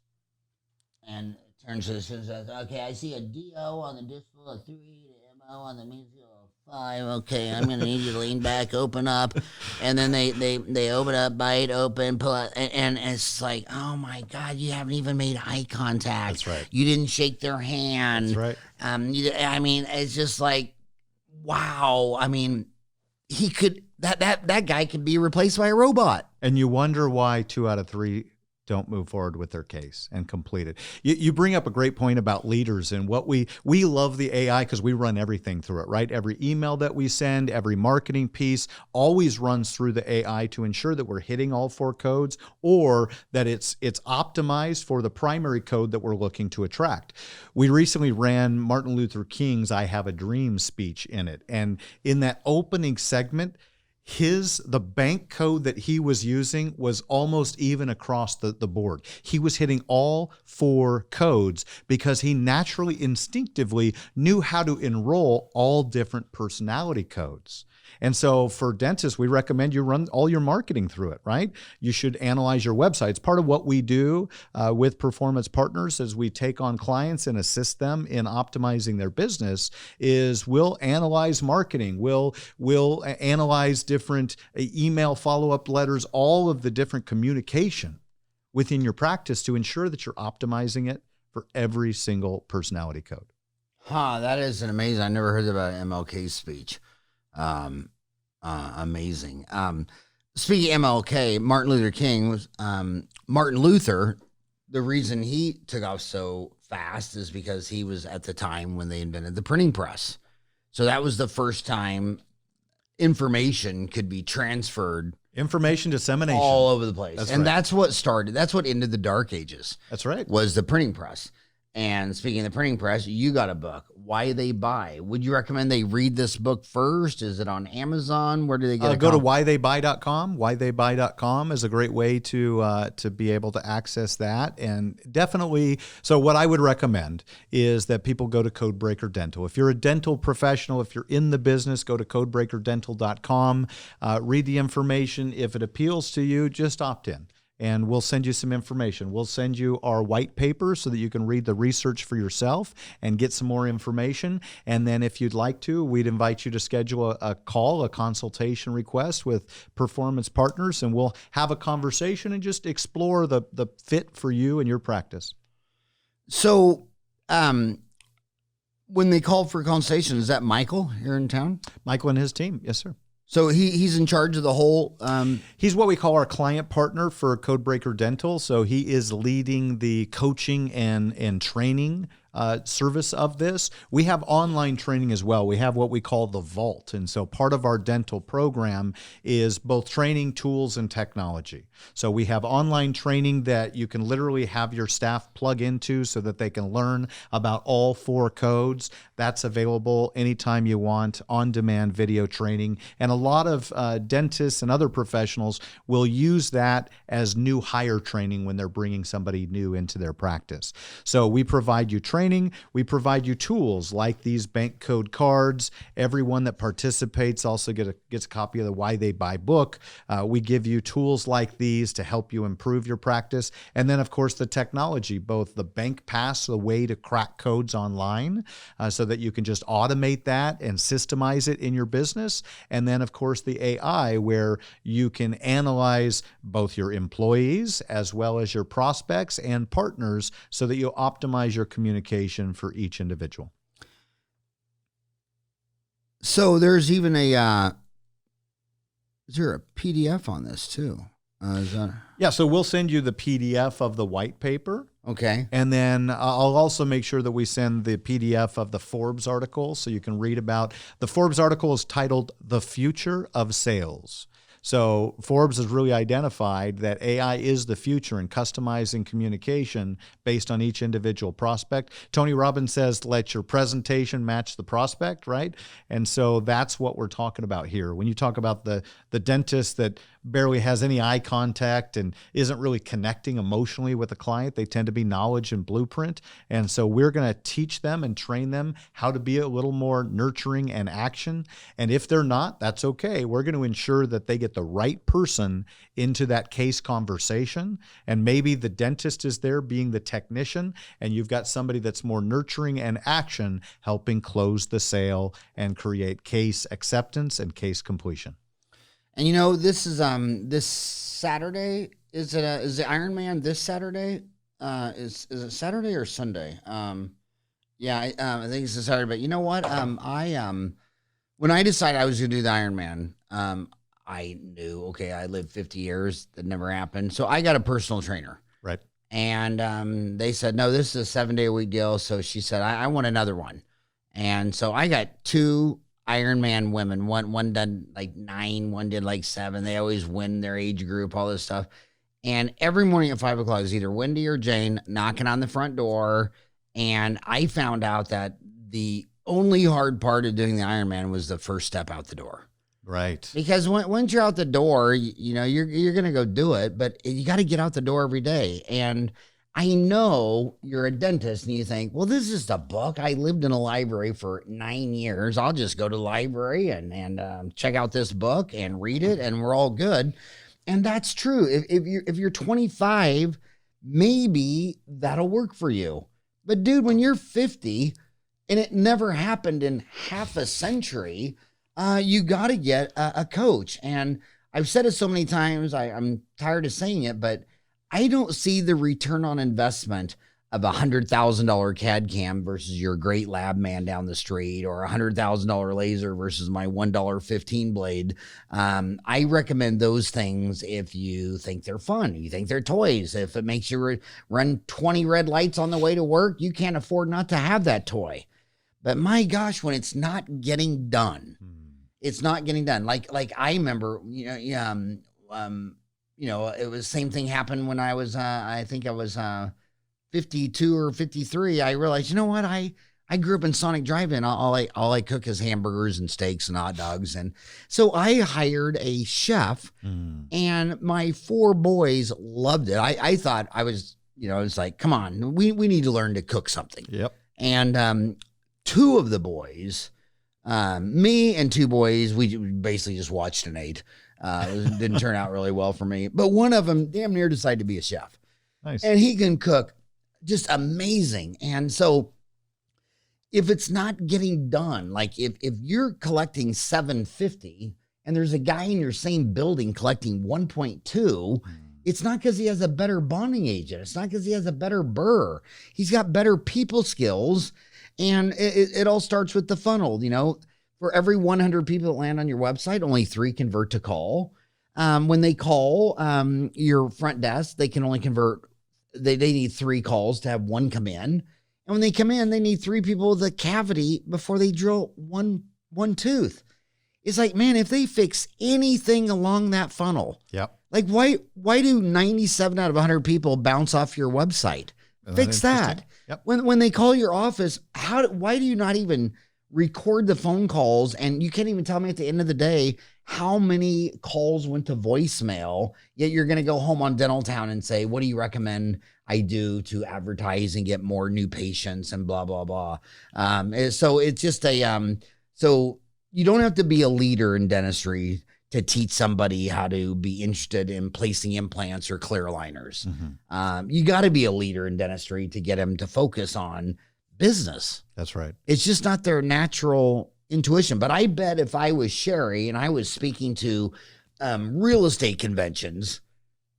and turns to the student and says, okay, I see a DO on the distal, a 3, an MO on the mesial, a 5. Okay, I'm going to need you to lean back, open up. And then they open up, bite, open, pull out. And it's like, oh, my God, you haven't even made eye contact. That's right. You didn't shake their hand. That's right. I mean, it's just like, wow. I mean, he could, that guy could be replaced by a robot. And you wonder why 2 out of 3 don't move forward with their case and complete it. You bring up a great point about leaders, and what we love the AI because we run everything through it, right? Every email that we send, every marketing piece always runs through the AI to ensure that we're hitting all 4 codes, or that it's optimized for the primary code that we're looking to attract. We recently ran Martin Luther King's "I Have a Dream" speech in it, and in that opening segment, the bank code that he was using was almost even across the board. He was hitting all 4 codes because he naturally, instinctively knew how to enroll all different personality codes. And so for dentists, we recommend you run all your marketing through it, right? You should analyze your website. It's part of what we do with Performance Partners as we take on clients and assist them in optimizing their business is we'll analyze marketing. We'll analyze different email follow-up letters, all of the different communication within your practice to ensure that you're optimizing it for every single personality code. That is an amazing. I never heard about MLK's speech. Amazing. Speaking of MLK, Martin Luther King was Martin Luther. The reason he took off so fast is because he was at the time when they invented the printing press. So that was the first time information could be transferred. Information dissemination all over the place. That's what started. That's what ended the Dark Ages. That's right. Was the printing press. And speaking of the printing press, you got a book, Why They Buy. Would you recommend they read this book first? Is it on Amazon? Where do they get it? Go to whytheybuy.com. Whytheybuy.com is a great way to be able to access that. And definitely, so what I would recommend is that people go to Codebreaker Dental. If you're a dental professional, if you're in the business, go to codebreakerdental.com. Read the information. If it appeals to you, just opt in. And we'll send you some information. We'll send you our white paper so that you can read the research for yourself and get some more information. And then if you'd like to, we'd invite you to schedule a call, a consultation request with Performance Partners, and we'll have a conversation and just explore the fit for you and your practice. So when they call for a consultation, is that Michael here in town? Michael and his team. Yes, sir. So he's in charge of the whole... He's what we call our client partner for Codebreaker Dental. So he is leading the coaching and training service of this. We have online training as well. We have what we call the Vault. And so part of our dental program is both training, tools, and technology. So we have online training that you can literally have your staff plug into so that they can learn about all 4 codes. That's available anytime you want, on-demand video training. And a lot of dentists and other professionals will use that as new hire training when they're bringing somebody new into their practice. So we provide you training. We provide you tools like these bank code cards. Everyone that participates also gets a copy of the Why They Buy book. We give you tools like these to help you improve your practice. And then, of course, the technology, both the Bank Pass, the way to crack codes online so that you can just automate that and systemize it in your business. And then, of course, the AI, where you can analyze both your employees as well as your prospects and partners so that you optimize your communication for each individual. So there's even is there a PDF on this too? Yeah, so we'll send you the PDF of the white paper. Okay. And then I'll also make sure that we send the PDF of the Forbes article so you can read about. The Forbes article is titled The Future of Sales. So Forbes has really identified that AI is the future in customizing communication based on each individual prospect. Tony Robbins says, let your presentation match the prospect, right? And so that's what we're talking about here. When you talk about the dentist that barely has any eye contact and isn't really connecting emotionally with the client, they tend to be knowledge and blueprint. And so we're going to teach them and train them how to be a little more nurturing and action. And if they're not, that's okay. We're going to ensure that they get the right person into that case conversation. And maybe the dentist is there being the technician, and you've got somebody that's more nurturing and action, helping close the sale and create case acceptance and case completion. And you know, this is this Saturday. Is the Ironman this Saturday? Is it Saturday or Sunday? Yeah, I think it's a Saturday. But you know what? When I decided I was going to do the Ironman, I knew, okay, I lived 50 years. That never happened. So I got a personal trainer. Right. And they said, no, this is a 7-day-a-week deal. So she said, I want another one. And so I got 2 Ironman women. One did like 9, one did like 7. They always win their age group, all this stuff. And every morning at 5 o'clock is either Wendy or Jane knocking on the front door. And I found out that the only hard part of doing the Ironman was the first step out the door. Right. Because once you're out the door, you know, you're going to go do it, but you got to get out the door every day. And I know you're a dentist and you think, well, this is a book. I lived in a library for 9 years. I'll just go to the library and check out this book and read it, and we're all good. And that's true. If you're 25, maybe that'll work for you. But dude, when you're 50 and it never happened in half a century, you got to get a coach. And I've said it so many times, I'm tired of saying it, but I don't see the return on investment of $100,000 CAD cam versus your great lab man down the street, or $100,000 laser versus my $1.15 blade. I recommend those things if you think they're fun, you think they're toys. If it makes you run 20 red lights on the way to work, you can't afford not to have that toy. But my gosh, when it's not getting done, it's not getting done. Like I remember, it was the same thing happened when I was, I think I was 52 or 53. I realized, you know what? I grew up in Sonic Drive-In. All I cook is hamburgers and steaks and hot dogs. And so I hired a chef, and my 4 boys loved it. I thought I was, it was like, come on, we need to learn to cook something. Yep. And 2 of the boys, me and 2 boys, we basically just watched and ate. It didn't turn out really well for me. But one of them damn near decided to be a chef. Nice. And he can cook just amazing. And so if it's not getting done, like if you're collecting $750 and there's a guy in your same building collecting 1.2, it's not because he has a better bonding agent. It's not because he has a better burr. He's got better people skills. And it all starts with the funnel. For every 100 people that land on your website, only 3 convert to call. When they call your front desk, they can only convert, they need 3 calls to have 1 come in. And when they come in, they need 3 people with a cavity before they drill one tooth. It's like, man, if they fix anything along that funnel, yep. Like why do 97 out of 100 people bounce off your website? Fix that. Yep. When they call your office, why do you not even record the phone calls? And you can't even tell me at the end of the day how many calls went to voicemail, yet you're going to go home on Dental Town and say, what do you recommend I do to advertise and get more new patients and blah, blah, blah. So it's just so you don't have to be a leader in dentistry to teach somebody how to be interested in placing implants or clear aligners. You got to be a leader in dentistry to get them to focus on business. That's right. It's just not their natural intuition. But I bet if I was Sherry and I was speaking to real estate conventions,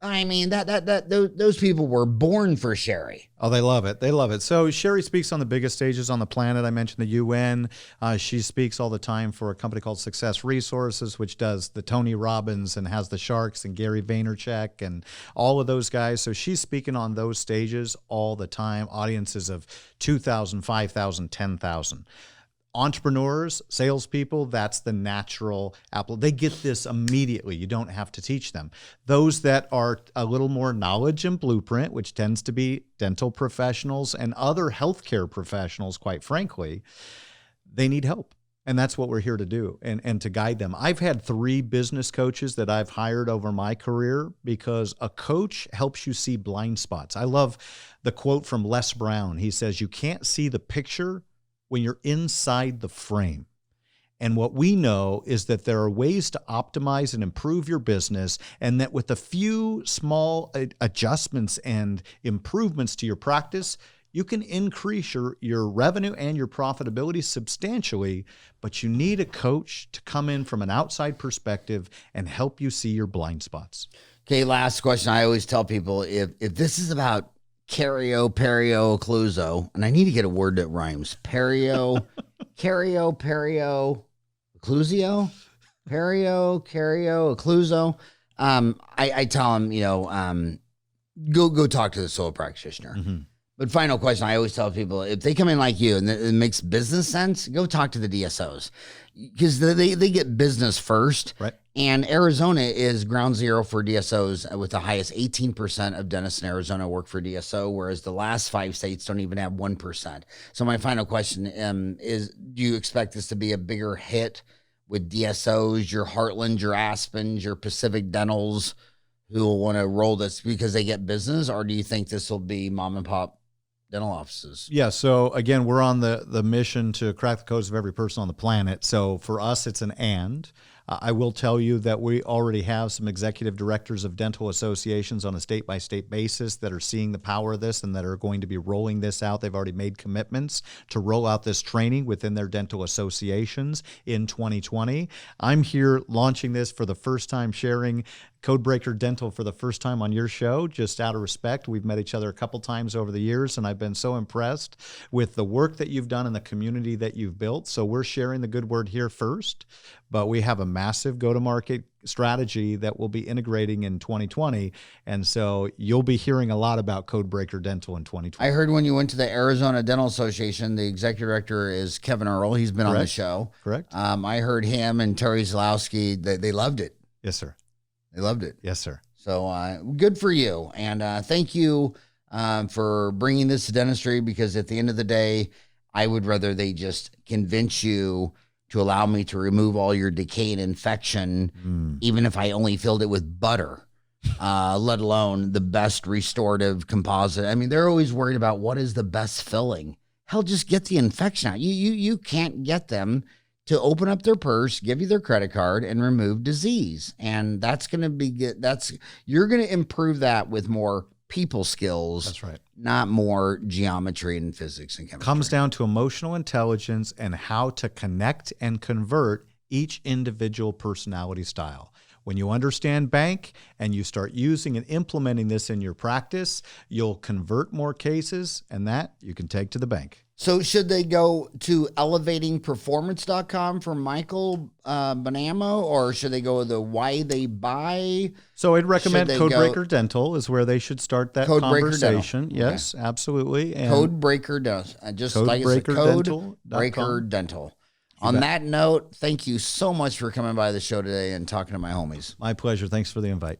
I mean, those people were born for Sherry. Oh, they love it. They love it. So Sherry speaks on the biggest stages on the planet. I mentioned the UN. She speaks all the time for a company called Success Resources, which does the Tony Robbins and has the Sharks and Gary Vaynerchuk and all of those guys. So she's speaking on those stages all the time, audiences of 2,000, 5,000, 10,000. Entrepreneurs, salespeople, that's the natural apple. They get this immediately. You don't have to teach them. Those that are a little more knowledge and blueprint, which tends to be dental professionals and other healthcare professionals, quite frankly, they need help. And that's what we're here to do and to guide them. I've had 3 business coaches that I've hired over my career because a coach helps you see blind spots. I love the quote from Les Brown. He says, "You can't see the picture when you're inside the frame." And what we know is that there are ways to optimize and improve your business, and that with a few small adjustments and improvements to your practice, you can increase your revenue and your profitability substantially, but you need a coach to come in from an outside perspective and help you see your blind spots. Okay, last question. I always tell people, if this is about cario, perio, occluso, and I need to get a word that rhymes. Cario, perio, occlusio? Cario, occluso. I tell them, go talk to the solo practitioner. Mm-hmm. But final question, I always tell people, if they come in like you and it makes business sense, go talk to the DSOs because they get business first. Right. And Arizona is ground zero for DSOs with the highest 18% of dentists in Arizona work for DSO, whereas the last 5 states don't even have 1%. So my final question is, do you expect this to be a bigger hit with DSOs, your Heartlands, your Aspens, your Pacific Dentals who will want to roll this because they get business? Or do you think this will be mom and pop dental offices? Yeah. So again, we're on the mission to crack the codes of every person on the planet. So for us, it's an and. I will tell you that we already have some executive directors of dental associations on a state-by-state basis that are seeing the power of this and that are going to be rolling this out. They've already made commitments to roll out this training within their dental associations in 2020. I'm here launching this for the first time, sharing Codebreaker Dental for the first time on your show, just out of respect. We've met each other a couple times over the years, and I've been so impressed with the work that you've done and the community that you've built. So we're sharing the good word here first, but we have a massive go-to-market strategy that we'll be integrating in 2020. And so you'll be hearing a lot about Codebreaker Dental in 2020. I heard when you went to the Arizona Dental Association, the executive director is Kevin Earl. He's been on the show. Correct. I heard him and Terry Zalowski, they loved it. Yes, sir. They loved it. Yes, sir. So good for you. And thank you for bringing this to dentistry, because at the end of the day, I would rather they just convince you to allow me to remove all your decay and infection, even if I only filled it with butter, let alone the best restorative composite. I mean, they're always worried about what is the best filling. Hell, just get the infection out. You can't get them to open up their purse, give you their credit card, and remove disease. And that's going to be good. You're going to improve that with more people skills. That's right. Not more geometry and physics and chemistry. Comes down to emotional intelligence and how to connect and convert each individual personality style. When you understand bank and you start using and implementing this in your practice, you'll convert more cases, and that you can take to the bank. So should they go to elevatingperformance.com for Michael Bonamo, or should they go to the Why They Buy? So I'd recommend Codebreaker Dental is where they should start that conversation. Dental. Yes, okay. Absolutely. And Codebreaker Dental. Just like I said, Codebreaker Dental. On that note, thank you so much for coming by the show today and talking to my homies. My pleasure. Thanks for the invite.